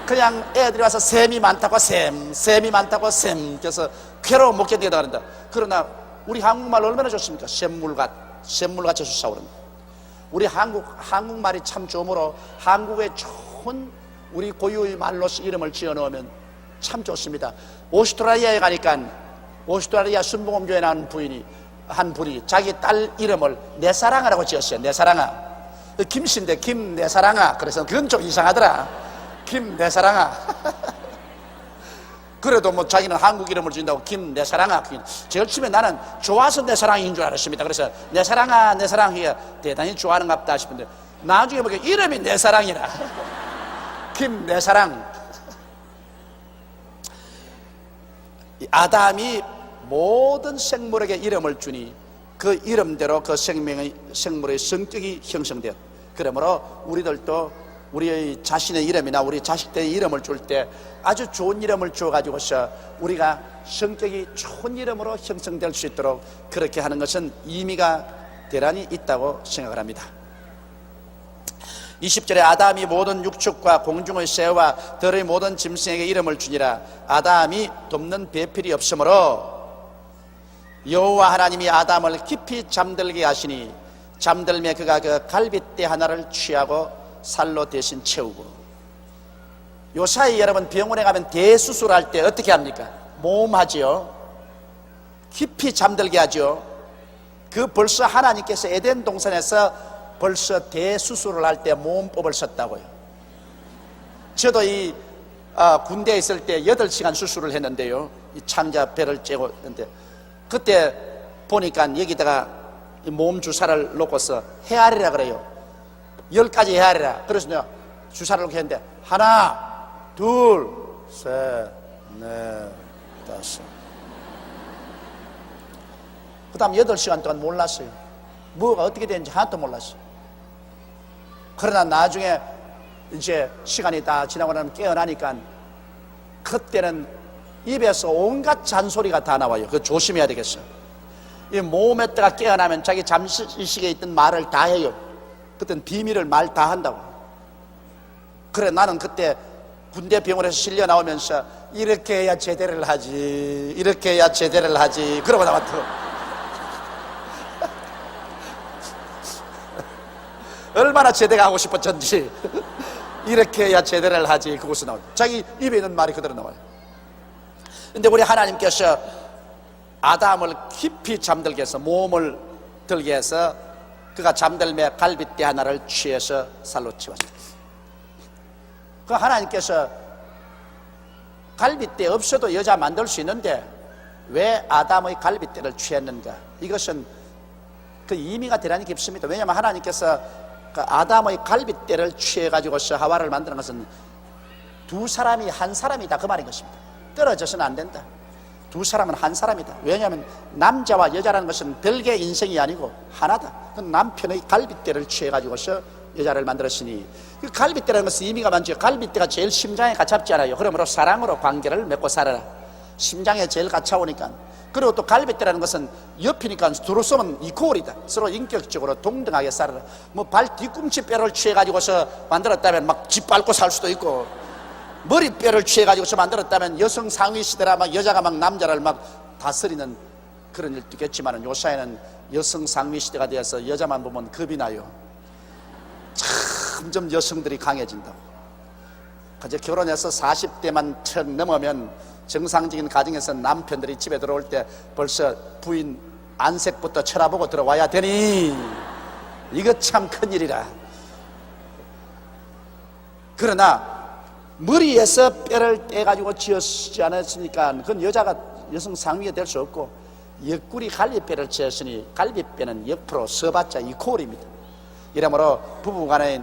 그냥 애들이 와서 샘이 많다고 샘이 많다고 샘. 그래서 괴로워 못 견디다 그런다. 그러나 우리 한국말 얼마나 좋습니까? 샘물같이 솟아오릅니다. 우리 한국말이 참 좋으므로 한국의 좋은 우리 고유의 말로 이름을 지어 넣으면 참 좋습니다. 오스트라리아에 가니까 오스트라리아 순복음교회 나온 한 분이 자기 딸 이름을 내사랑아라고 지었어요. 내사랑아. 김씨인데 김내사랑아. 그래서 그건 좀 이상하더라. 김내사랑아. 그래도 뭐 자기는 한국 이름을 지은다고 김내사랑아. 제일 처음에 나는 좋아서 내사랑인 줄 알았습니다. 그래서 내사랑아 내사랑이야 대단히 좋아하는갑다 싶은데 나중에 보니까 이름이 내사랑이라. 김내사랑. 아담이 모든 생물에게 이름을 주니 그 이름대로 그 생물의 성격이 형성되었다. 그러므로 우리들도 우리의 자신의 이름이나 우리 자식들의 이름을 줄 때 아주 좋은 이름을 주어가지고서 우리가 성격이 좋은 이름으로 형성될 수 있도록 그렇게 하는 것은 의미가 대단히 있다고 생각을 합니다. 20절에 아담이 모든 육축과 공중의 새와 들의 모든 짐승에게 이름을 주니라. 아담이 돕는 배필이 없으므로 여호와 하나님이 아담을 깊이 잠들게 하시니 잠들매 그가 그 갈빗대 하나를 취하고 살로 대신 채우고. 요사이 여러분 병원에 가면 대수술할 때 어떻게 합니까? 모험하지요. 깊이 잠들게 하죠. 그 벌써 하나님께서 에덴 동산에서 벌써 대수술을 할 때 모험법을 썼다고요. 저도 이 군대에 있을 때 8시간 수술을 했는데요. 이 창자 배를 째고 했는데 그때 보니까 여기다가 몸 주사를 놓고서 헤아리라 그래요. 10가지 헤아리라. 그래서 내가 주사를 놓고 했는데 하나, 둘, 셋, 넷, 다섯. 그 다음 8시간 동안 몰랐어요. 뭐가 어떻게 되는지 하나도 몰랐어요. 그러나 나중에 이제 시간이 다 지나고 나면 깨어나니까 그때는 입에서 온갖 잔소리가 다 나와요. 그거 조심해야 되겠어요. 이 모험했다가 깨어나면 자기 잠시식에 있던 말을 다 해요. 그때는 비밀을 말 다 한다고. 그래 나는 그때 군대 병원에서 실려 나오면서 이렇게 해야 제대를 하지, 이렇게 해야 제대를 하지 그러고 나왔더라고. 얼마나 제대가 하고 싶었던지 이렇게 해야 제대를 하지 그곳에 나와요. 자기 입에 있는 말이 그대로 나와요. 근데 우리 하나님께서 아담을 깊이 잠들게 해서 몸을 들게 해서 그가 잠들매 갈빗대 하나를 취해서 살로 채웠어요. 그 하나님께서 갈빗대 없어도 여자 만들 수 있는데 왜 아담의 갈빗대를 취했는가? 이것은 그 의미가 대단히 깊습니다. 왜냐하면 하나님께서 그 아담의 갈빗대를 취해가지고서 하와를 만드는 것은 두 사람이 한 사람이다 그 말인 것입니다. 떨어져서는 안 된다. 두 사람은 한 사람이다. 왜냐하면 남자와 여자라는 것은 별개의 인생이 아니고 하나다. 그 남편의 갈빗대를 취해가지고서 여자를 만들었으니 그 갈빗대라는 것은 의미가 많죠. 갈빗대가 제일 심장에 가깝지 않아요. 그러므로 사랑으로 관계를 맺고 살아라. 심장에 제일 가까우니까. 그리고 또 갈빗대라는 것은 옆이니까 두루 쏘면 이코올이다. 서로 인격적으로 동등하게 살아라. 뭐 발 뒤꿈치 뼈를 취해가지고서 만들었다면 막 짓밟고 살 수도 있고 머리뼈를 취해가지고서 만들었다면 여성 상위 시대라 막 여자가 막 남자를 막 다스리는 그런 일도 있겠지만 요사이는 여성 상위 시대가 되어서 여자만 보면 겁이 나요. 점점 여성들이 강해진다고. 이제 결혼해서 40대만 척 넘으면 정상적인 가정에서 남편들이 집에 들어올 때 벌써 부인 안색부터 쳐다보고 들어와야 되니 이거 참 큰일이라. 그러나 머리에서 뼈를 떼가지고 지었지 않았으니까 그건 여자가 여성 상위가 될 수 없고 옆구리 갈비뼈를 지었으니 갈비뼈는 옆으로 서봤자 이코올입니다. 이러므로 부부간에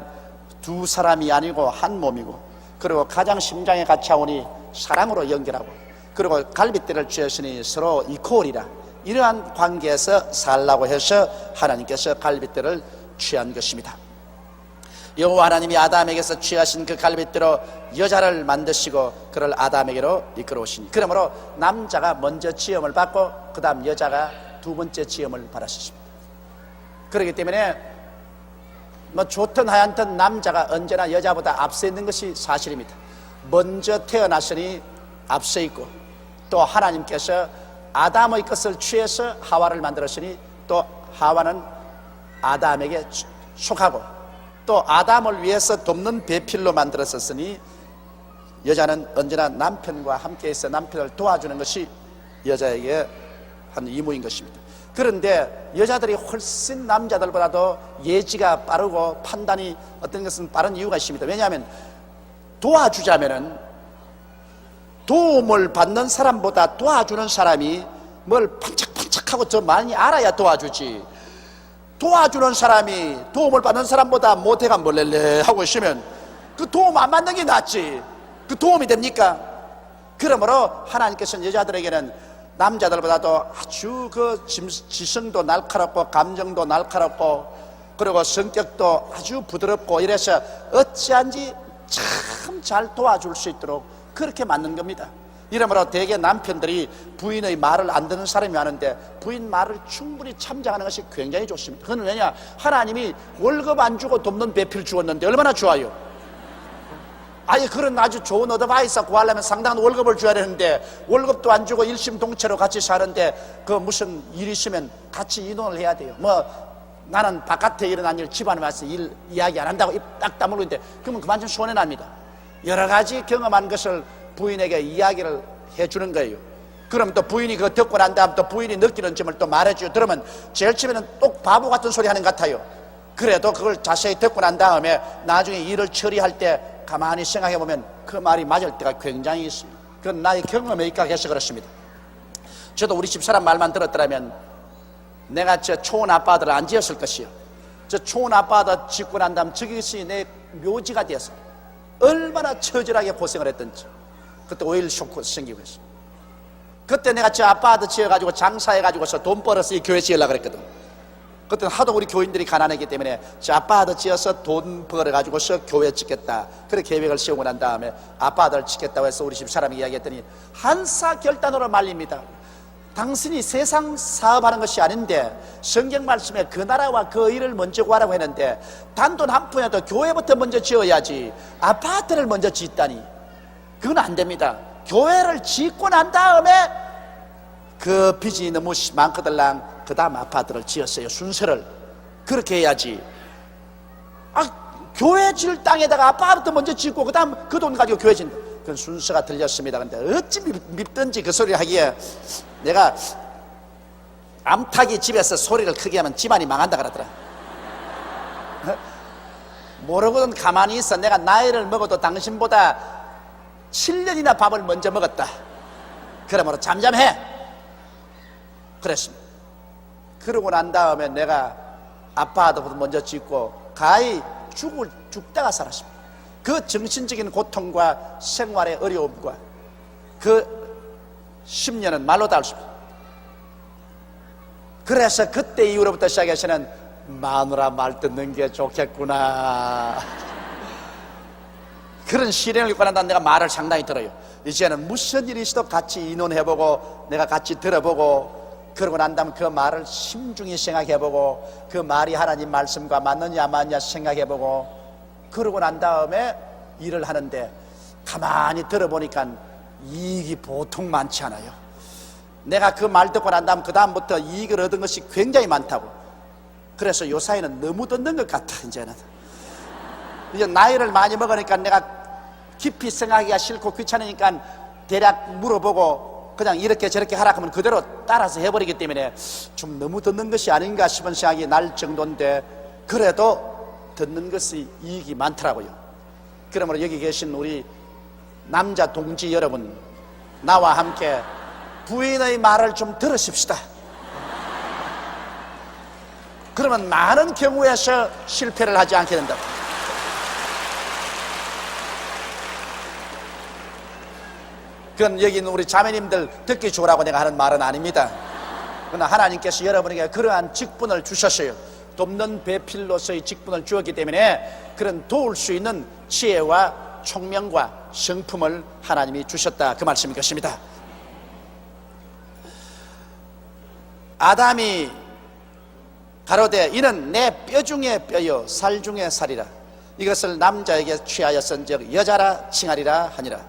두 사람이 아니고 한 몸이고 그리고 가장 심장에 가까우니 사랑으로 연결하고 그리고 갈빗대를 쥐었으니 서로 이코올이라. 이러한 관계에서 살라고 해서 하나님께서 갈빗대를 취한 것입니다. 여호와 하나님이 아담에게서 취하신 그 갈빗대로 여자를 만드시고 그를 아담에게로 이끌어오시니 그러므로 남자가 먼저 지음을 받고 그 다음 여자가 두 번째 지음을 받았습니다. 그렇기 때문에 뭐 좋든 하얀든 남자가 언제나 여자보다 앞서 있는 것이 사실입니다. 먼저 태어났으니 앞서 있고, 또 하나님께서 아담의 것을 취해서 하와를 만들었으니 또 하와는 아담에게 속하고, 또 아담을 위해서 돕는 배필로 만들었었으니 여자는 언제나 남편과 함께해서 남편을 도와주는 것이 여자에게 한 의무인 것입니다. 그런데 여자들이 훨씬 남자들보다도 예지가 빠르고 판단이 어떤 것은 빠른 이유가 있습니다. 왜냐하면 도와주자면은 도움을 받는 사람보다 도와주는 사람이 뭘 반짝반짝하고 더 많이 알아야 도와주지, 도와주는 사람이 도움을 받는 사람보다 못해가 몰렐레 하고 있으면 그 도움 안 받는 게 낫지. 그 도움이 됩니까? 그러므로 하나님께서는 여자들에게는 남자들보다도 아주 그 지성도 날카롭고 감정도 날카롭고 그리고 성격도 아주 부드럽고 이래서 어찌한지 참 잘 도와줄 수 있도록 그렇게 만든 겁니다. 이러므로 대개 남편들이 부인의 말을 안 듣는 사람이 많은데 부인 말을 충분히 참작하는 것이 굉장히 좋습니다. 그건 왜냐? 하나님이 월급 안 주고 돕는 배필 주었는데 얼마나 좋아요. 아예 그런 아주 좋은 어드바이스 구하려면 상당한 월급을 줘야 되는데 월급도 안 주고 일심동체로 같이 사는데 그 무슨 일 있으면 같이 의논을 해야 돼요. 뭐 나는 바깥에 일어난 일 집안에 와서 일 이야기 안 한다고 입 딱 다물고 있는데 그러면 그만 좀 손해납니다. 여러 가지 경험한 것을 부인에게 이야기를 해주는 거예요. 그럼 또 부인이 그거 듣고 난 다음 또 부인이 느끼는 점을 또 말해줘요. 그러면 제일 처음에는 똑 바보 같은 소리 하는 것 같아요. 그래도 그걸 자세히 듣고 난 다음에 나중에 일을 처리할 때 가만히 생각해 보면 그 말이 맞을 때가 굉장히 있습니다. 그건 나의 경험에 입각해서 그렇습니다. 저도 우리 집 사람 말만 들었더라면 내가 저 초원 아빠들을 안 지었을 것이요. 저 초원 아빠들 짓고 난 다음 저것이 내 묘지가 되었어요. 얼마나 처절하게 고생을 했던지. 그때 오일 쇼크 생기고 했어요. 그때 내가 저 아파트 지어가지고 장사해가지고서 돈 벌어서 이 교회 지으려고 그랬거든. 그때는 하도 우리 교인들이 가난했기 때문에 저 아파트 지어서 돈 벌어가지고서 교회 짓겠다. 그렇게 계획을 세우고 난 다음에 아파트를 짓겠다고 해서 우리 집 사람이 이야기했더니 한사결단으로 말립니다. 당신이 세상 사업하는 것이 아닌데 성경 말씀에 그 나라와 그 일을 먼저 구하라고 했는데 단돈 한 푼이라도 교회부터 먼저 지어야지 아파트를 먼저 짓다니 그건 안 됩니다. 교회를 짓고 난 다음에 그 빚이 너무 많거들랑 그 다음 아파트를 지었어요. 순서를 그렇게 해야지. 교회 질 땅에다가 아파트 먼저 짓고 그 다음 그 돈 가지고 교회 짓는 그건 순서가 틀렸습니다. 근데 어찌 밉든지 그 소리 하기에 내가 암탉이 집에서 소리를 크게 하면 집안이 망한다 그러더라. 모르고는 가만히 있어. 내가 나이를 먹어도 당신보다 7년이나 밥을 먼저 먹었다. 그러므로 잠잠해. 그랬습니다. 그러고 난 다음에 내가 아빠도 먼저 짓고 가히 죽다가 살았습니다. 그 정신적인 고통과 생활의 어려움과 그 10년은 말로 다 할 수 없습니다. 그래서 그때 이후로부터 시작해서는 마누라 말 듣는 게 좋겠구나 그런 시련을 겪고 난 다음에 내가 말을 상당히 들어요. 이제는 무슨 일이 있어도 같이 의논해보고 내가 같이 들어보고 그러고 난 다음에 그 말을 심중히 생각해보고 그 말이 하나님 말씀과 맞느냐 안 맞느냐 생각해보고 그러고 난 다음에 일을 하는데 가만히 들어보니까 이익이 보통 많지 않아요. 내가 그 말 듣고 난 다음 그 다음부터 이익을 얻은 것이 굉장히 많다고. 그래서 요사이는 너무 듣는 것 같아. 이제 나이를 많이 먹으니까 내가 깊이 생각하기가 싫고 귀찮으니까 대략 물어보고 그냥 이렇게 저렇게 하라 하면 그대로 따라서 해버리기 때문에 좀 너무 듣는 것이 아닌가 싶은 생각이 날 정도인데 그래도 듣는 것이 이익이 많더라고요. 그러므로 여기 계신 우리 남자 동지 여러분, 나와 함께 부인의 말을 좀 들으십시다. 그러면 많은 경우에서 실패를 하지 않게 된다. 그건 여기 있는 우리 자매님들 듣기 좋으라고 내가 하는 말은 아닙니다. 그러나 하나님께서 여러분에게 그러한 직분을 주셨어요. 돕는 배필로서의 직분을 주었기 때문에 그런 도울 수 있는 지혜와 총명과 성품을 하나님이 주셨다, 그 말씀인 것입니다. 아담이 가로되 이는 내 뼈 중에 뼈요 살 중에 살이라. 이것을 남자에게 취하였은즉 여자라 칭하리라 하니라.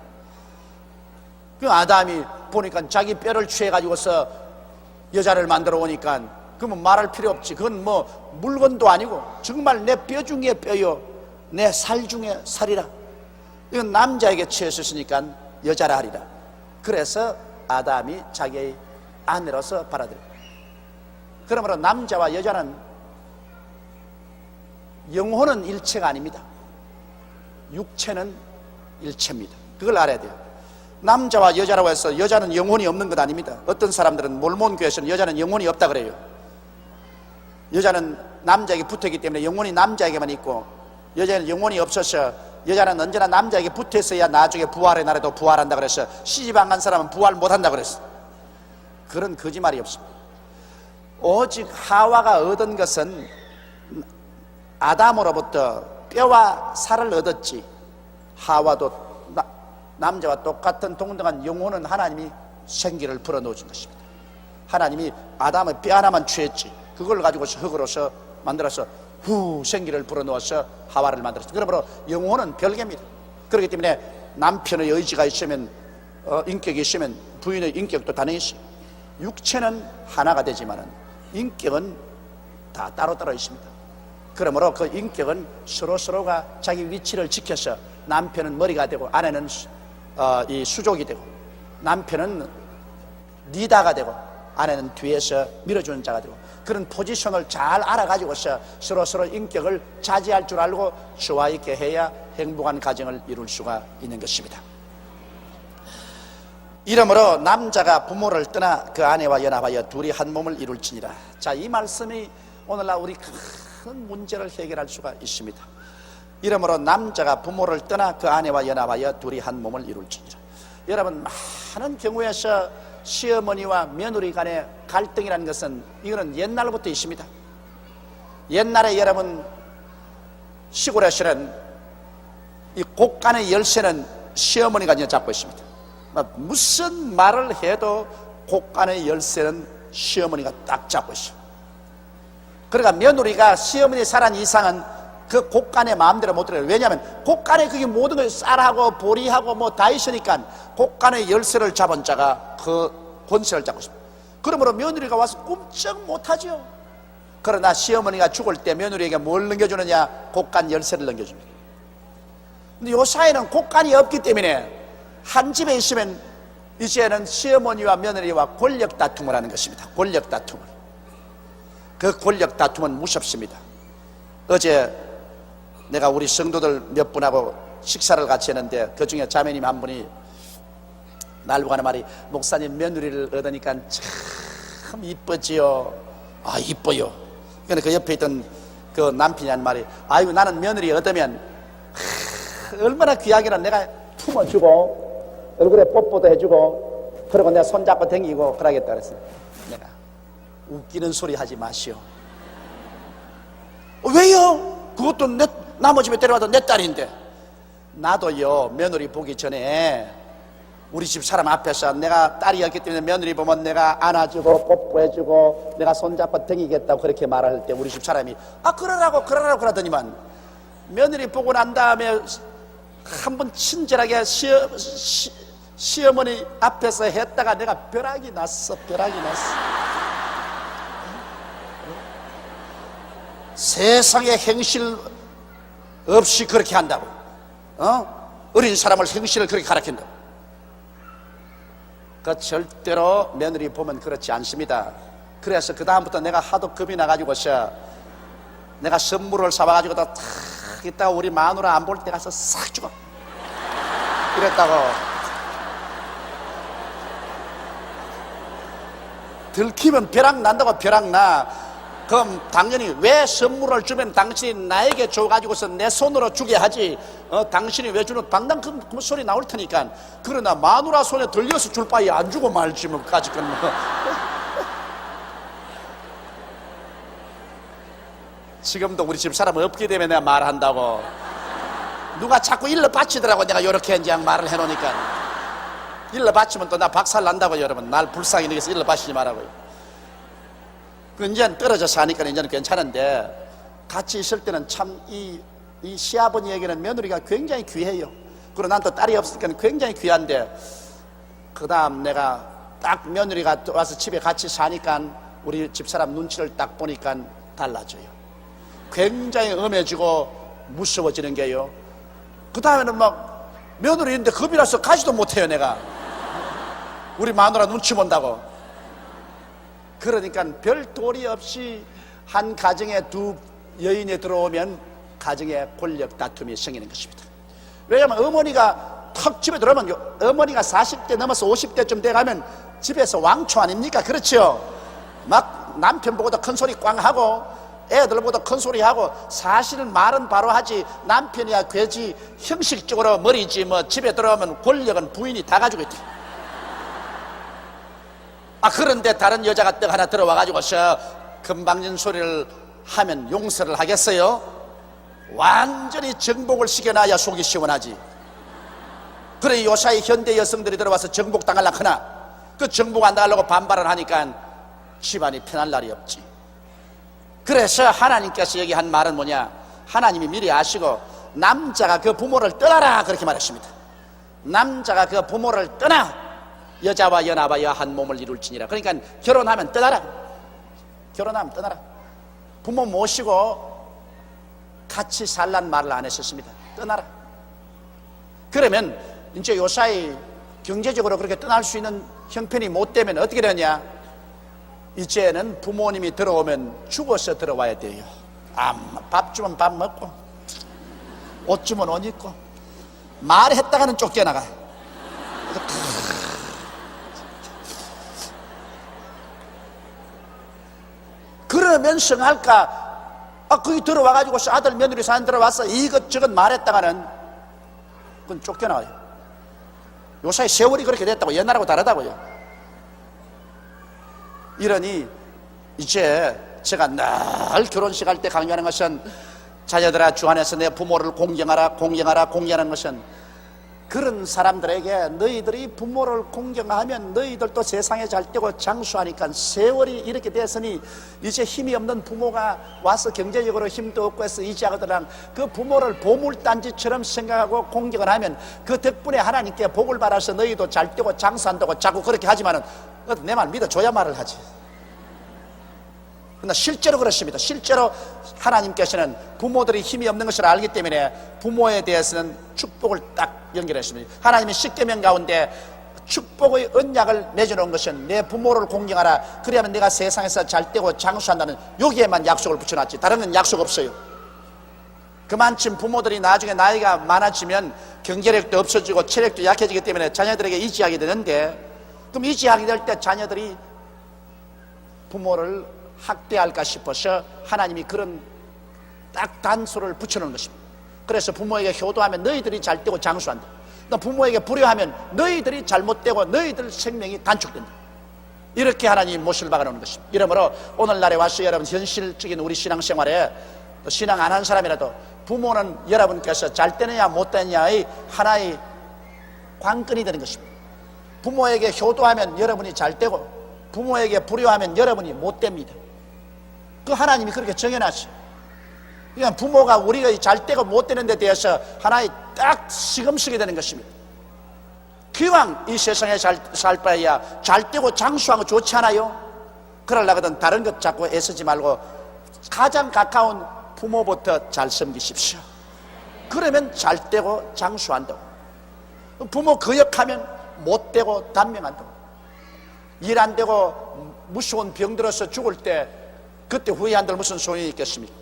그 아담이 보니까 자기 뼈를 취해가지고서 여자를 만들어 오니까 그러면 말할 필요 없지. 그건 뭐 물건도 아니고 정말 내 뼈 중에 뼈요 내 살 중에 살이라. 이건 남자에게 취했으니까 여자라 하리라. 그래서 아담이 자기의 아내로서 받아들여. 그러므로 남자와 여자는 영혼은 일체가 아닙니다. 육체는 일체입니다. 그걸 알아야 돼요. 남자와 여자라고 해서 여자는 영혼이 없는 것 아닙니다. 어떤 사람들은 몰몬교에서는 여자는 영혼이 없다 그래요. 여자는 남자에게 붙어있기 때문에 영혼이 남자에게만 있고 여자는 영혼이 없어서 여자는 언제나 남자에게 붙어있어야 나중에 부활의 날에도 부활한다 그래서 시집 안 간 사람은 부활 못한다 그랬어. 그런 거짓말이 없습니다. 오직 하와가 얻은 것은 아담으로부터 뼈와 살을 얻었지, 하와도 남자와 똑같은 동등한 영혼은 하나님이 생기를 불어넣어준 것입니다. 하나님이 아담의 뼈 하나만 취했지, 그걸 가지고 흙으로서 만들어서 생기를 불어넣어서 하와를 만들었습니다. 그러므로 영혼은 별개입니다. 그렇기 때문에 남편의 의지가 있으면 인격이 있으면 부인의 인격도 당연히 있어요. 육체는 하나가 되지만은 인격은 다 따로따로 있습니다. 그러므로 그 인격은 서로가 자기 위치를 지켜서 남편은 머리가 되고 아내는 이 수족이 되고, 남편은 리더가 되고 아내는 뒤에서 밀어주는 자가 되고, 그런 포지션을 잘 알아가지고서 서로 인격을 차지할 줄 알고 조화 있게 해야 행복한 가정을 이룰 수가 있는 것입니다. 이러므로 남자가 부모를 떠나 그 아내와 연합하여 둘이 한 몸을 이룰지니라. 자, 이 말씀이 오늘날 우리 큰 문제를 해결할 수가 있습니다. 이러므로 남자가 부모를 떠나 그 아내와 연합하여 둘이 한 몸을 이룰지니라. 여러분, 많은 경우에서 시어머니와 며느리 간의 갈등이라는 것은 이거는 옛날부터 있습니다. 옛날에 여러분 시골에서는 이 곳간의 열쇠는 시어머니가 잡고 있습니다. 무슨 말을 해도 곳간의 열쇠는 시어머니가 딱 잡고 있어요. 그러니까 며느리가 시어머니 살한 이상은 그 곳간의 마음대로 못 들어요. 왜냐하면 곳간에 그게 모든 걸 쌀하고 보리하고 뭐 다 있으니까 곳간의 열쇠를 잡은 자가 그 권세를 잡고 있습니다. 그러므로 며느리가 와서 꼼짝 못하죠. 그러나 시어머니가 죽을 때 며느리에게 뭘 넘겨주느냐? 곳간 열쇠를 넘겨줍니다. 근데 요 사이는 곳간이 없기 때문에 한 집에 있으면 이제는 시어머니와 며느리와 권력 다툼을 하는 것입니다. 권력 다툼을. 그 권력 다툼은 무섭습니다. 어제 내가 우리 성도들 몇 분하고 식사를 같이 했는데 그 중에 자매님 한 분이 날고 하는 말이, 목사님 며느리를 얻으니까 참 이쁘지요. 아, 이뻐요. 그런데 그 옆에 있던 그 남편이 하는 말이, 아이고 나는 며느리 얻으면 얼마나 귀하게나 내가 품어주고 얼굴에 뽀뽀도 해주고 그리고 내가 손잡고 댕기고 그러겠다 그랬어요. 내가 웃기는 소리 하지 마시오. 왜요? 그것도 남의 집에 데려와도 내 딸인데. 나도요, 며느리 보기 전에 우리 집 사람 앞에서 내가 딸이었기 때문에 며느리 보면 내가 안아주고 뽀뽀해주고 내가 손잡고 댕기겠다고 그렇게 말할 때 우리 집 사람이 그러라고 그러더니만 며느리 보고 난 다음에 한번 친절하게 시어머니 앞에서 했다가 내가 벼락이 났어. 세상에 행실 없이 그렇게 한다고. 어린 사람을 행실을 그렇게 가르친다고. 그 절대로 며느리 보면 그렇지 않습니다. 그래서 그 다음부터 내가 하도 겁이 나가지고서 내가 선물을 사와가지고 탁 있다가 우리 마누라 안 볼 때 가서 싹 주고 이랬다고. 들키면 벼락 난다고. 벼락 나. 그럼 당연히 왜 선물을 주면 당신이 나에게 줘가지고서 내 손으로 주게 하지, 당신이 왜 주는 방당 그 소리 나올 테니까. 그러나 마누라 손에 들려서 줄 바에 안 주고 말지 뭐까지 건 뭐. 지금도 우리 집 사람 없게 되면 내가 말한다고. 누가 자꾸 일러 바치더라고. 내가 요렇게 이제 말을 해놓으니까. 일러 바치면 또 나 박살 난다고. 여러분, 날 불쌍히 여기서 일러 바치지 말라고요. 이제는 떨어져 사니까 이제는 괜찮은데 같이 있을 때는 참 이 이 시아버니에게는 며느리가 굉장히 귀해요. 그리고 난 또 딸이 없으니까 굉장히 귀한데, 그 다음 내가 딱 며느리가 와서 집에 같이 사니까 우리 집사람 눈치를 딱 보니까 달라져요. 굉장히 엄해지고 무서워지는 게요. 그 다음에는 막 며느리인데 겁이 나서 가지도 못해요. 내가 우리 마누라 눈치 본다고. 그러니까 별 도리 없이 한 가정에 두 여인이 들어오면 가정에 권력 다툼이 생기는 것입니다. 왜냐하면 어머니가 턱 집에 들어오면, 어머니가 40대 넘어서 50대쯤 돼가면 집에서 왕초 아닙니까? 그렇죠? 막 남편 보고도 큰 소리 꽝 하고 애들 보고도 큰 소리 하고, 사실은 말은 바로 하지 남편이야 괴지 형식적으로 머리지 뭐 집에 들어오면 권력은 부인이 다 가지고 있다. 그런데 다른 여자가 떡 하나 들어와가지고서 금방진 소리를 하면 용서를 하겠어요? 완전히 정복을 시켜놔야 속이 시원하지. 그래 요사이 현대 여성들이 들어와서 정복 당하려고 하나, 그 정복 안 당하려고 반발을 하니까 집안이 편할 날이 없지. 그래서 하나님께서 여기 한 말은 뭐냐, 하나님이 미리 아시고 남자가 그 부모를 떠나라 그렇게 말했습니다. 남자가 그 부모를 떠나 여자와 연합하여 한 몸을 이룰지니라. 그러니까 결혼하면 떠나라. 결혼하면 떠나라. 부모 모시고 같이 살란 말을 안 했었습니다. 떠나라. 그러면 이제 요사이 경제적으로 그렇게 떠날 수 있는 형편이 못 되면 어떻게 되냐, 이제는 부모님이 들어오면 죽어서 들어와야 돼요. 밥 주면 밥 먹고, 옷 주면 옷 입고, 말했다가는 쫓겨나가. 그러면 성할까? 거기 들어와가지고 아들 며느리 사연 들어와서 이것저것 말했다가는 그건 쫓겨나와요. 요사이 세월이 그렇게 됐다고, 옛날하고 다르다고요. 이러니 이제 제가 늘 결혼식 할 때 강요하는 것은, 자녀들아 주 안에서 내 부모를 공경하라, 공경하라, 공경하는 것은, 그런 사람들에게 너희들이 부모를 공경하면 너희들도 세상에 잘 되고 장수하니까, 세월이 이렇게 됐으니 이제 힘이 없는 부모가 와서 경제적으로 힘도 없고 해서 이지하거든, 그 부모를 보물단지처럼 생각하고 공경을 하면 그 덕분에 하나님께 복을 받아서 너희도 잘 되고 장수한다고 자꾸 그렇게 하지만은 내 말 믿어줘야 말을 하지. 그러나 실제로 그렇습니다. 실제로 하나님께서는 부모들이 힘이 없는 것을 알기 때문에 부모에 대해서는 축복을 딱 연결했습니다. 하나님이 십계명 가운데 축복의 언약을 맺어놓은 것은 내 부모를 공경하라, 그래야만 내가 세상에서 잘 되고 장수한다는, 여기에만 약속을 붙여놨지 다른 건 약속 없어요. 그만큼 부모들이 나중에 나이가 많아지면 경제력도 없어지고 체력도 약해지기 때문에 자녀들에게 의지하게 되는데, 그럼 의지하게 될 때 자녀들이 부모를 학대할까 싶어서 하나님이 그런 딱 단서를 붙여놓은 것입니다. 그래서 부모에게 효도하면 너희들이 잘 되고 장수한다, 또 부모에게 불효하면 너희들이 잘못되고 너희들 생명이 단축된다. 이렇게 하나님이 못을 박아놓은 것입니다. 이러므로 오늘날에 와서 여러분 현실적인 우리 신앙생활에, 또 신앙 안 한 사람이라도 부모는 여러분께서 잘 되느냐 못 되느냐의 하나의 관건이 되는 것입니다. 부모에게 효도하면 여러분이 잘 되고 부모에게 불효하면 여러분이 못 됩니다. 그 하나님이 그렇게 정해놨어요. 그러니까 부모가 우리가 잘 되고 못 되는 데 대해서 하나의 딱 시금 쓰게 되는 것입니다. 기왕 이 세상에 살 바에야 잘 되고 장수하고 좋지 않아요? 그러려거든 다른 것 자꾸 애쓰지 말고 가장 가까운 부모부터 잘 섬기십시오. 그러면 잘 되고 장수한다고. 부모 거역하면 못 되고 단명한다고. 일 안 되고 무서운 병 들어서 죽을 때 그때 후회한들 무슨 소용이 있겠습니까?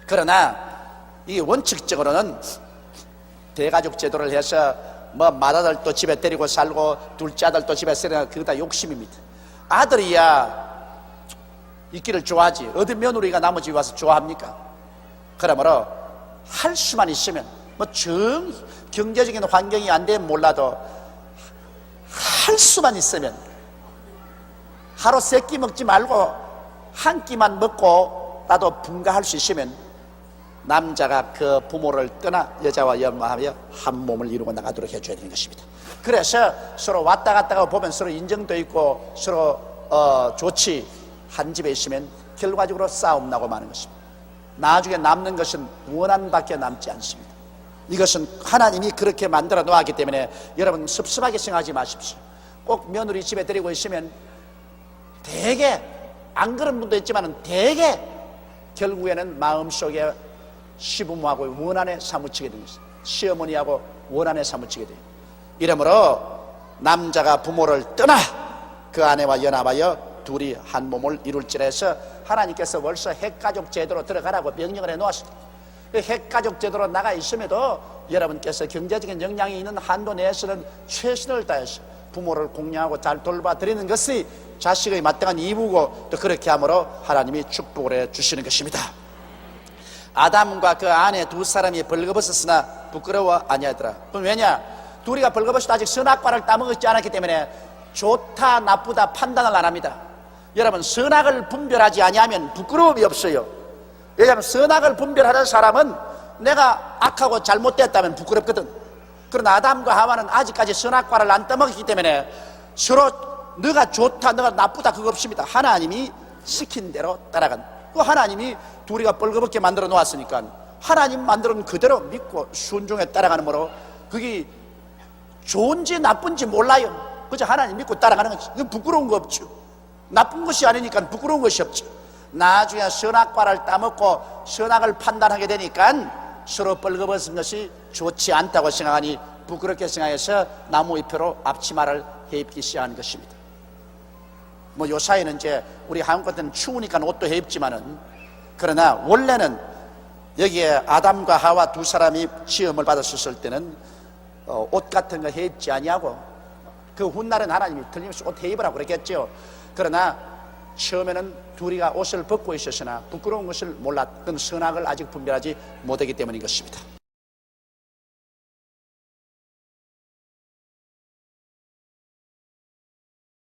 그러나 이 원칙적으로는 대가족 제도를 해서 뭐 맏아들도 집에 데리고 살고 둘째 아들도 집에 살고, 그거 다 욕심입니다. 아들이야 있기를 좋아하지 어디 며느리가 나머지 와서 좋아합니까? 그러므로 할 수만 있으면, 뭐 경제적인 환경이 안 되면 몰라도 할 수만 있으면 하루 3끼 먹지 말고 한 끼만 먹고 나도 분가할 수 있으면 남자가 그 부모를 떠나 여자와 연합하여 한 몸을 이루고 나가도록 해줘야 되는 것입니다. 그래서 서로 왔다 갔다 보면 서로 인정도 있고 서로 좋지, 한 집에 있으면 결과적으로 싸움 나고 마는 것입니다. 나중에 남는 것은 원한밖에 남지 않습니다. 이것은 하나님이 그렇게 만들어 놓았기 때문에 여러분 섭섭하게 생각하지 마십시오. 꼭 며느리 집에 데리고 있으면 대개, 안 그런 분도 있지만 대개 결국에는 마음속에 시부모하고 원한에 사무치게 됩니다. 시어머니하고 원한에 사무치게 돼요. 이러므로 남자가 부모를 떠나 그 아내와 연합하여 둘이 한 몸을 이룰지라 해서 하나님께서 벌써 핵가족 제도로 들어가라고 명령을 해 놓았습니다. 그 핵가족 제도로 나가 있음에도 여러분께서 경제적인 역량이 있는 한도 내에서는 최선을 다해서 부모를 공양하고 잘 돌봐드리는 것이 자식의 마땅한義務고 또 그렇게 함으로 하나님이 축복을 해 주시는 것입니다. 아담과 그 아내 두 사람이 벌거벗었으나 부끄러워 아니하더라. 그럼 왜냐? 둘이가 벌거벗어도 아직 선악과를 따먹지 않았기 때문에 좋다 나쁘다 판단을 안 합니다. 여러분 선악을 분별하지 아니하면 부끄러움이 없어요. 왜냐하면 선악을 분별하는 사람은 내가 악하고 잘못됐다면 부끄럽거든. 그러나 아담과 하와는 아직까지 선악과를 안 따먹었기 때문에 서로 너가 좋다 너가 나쁘다 그거 없습니다. 하나님이 시킨 대로 따라간, 그 하나님이 둘이가 벌거벗게 만들어 놓았으니까 하나님 만들은 그대로 믿고 순종에 따라가는 거로 그게 좋은지 나쁜지 몰라요. 그저 하나님 믿고 따라가는 거지. 이건 부끄러운 거 없죠. 나쁜 것이 아니니까 부끄러운 것이 없죠. 나중에 선악과를 따먹고 선악을 판단하게 되니까 서로 벌거벗은 것이 좋지 않다고 생각하니 부끄럽게 생각해서 나무 잎으로 앞치마를 해입기 시작하는 것입니다. 뭐 요사이는 이제 우리 한국 같은 추우니까 옷도 해입지만은, 그러나 원래는 여기에 아담과 하와 두 사람이 시험을 받았을 때는 옷 같은 거 해입지 아니하고 그 훗날은 하나님이 틀림없이 옷 해입으라고 그랬겠죠. 그러나 처음에는 둘이가 옷을 벗고 있었으나 부끄러운 것을 몰랐던 선악을 아직 분별하지 못하기 때문인 것입니다.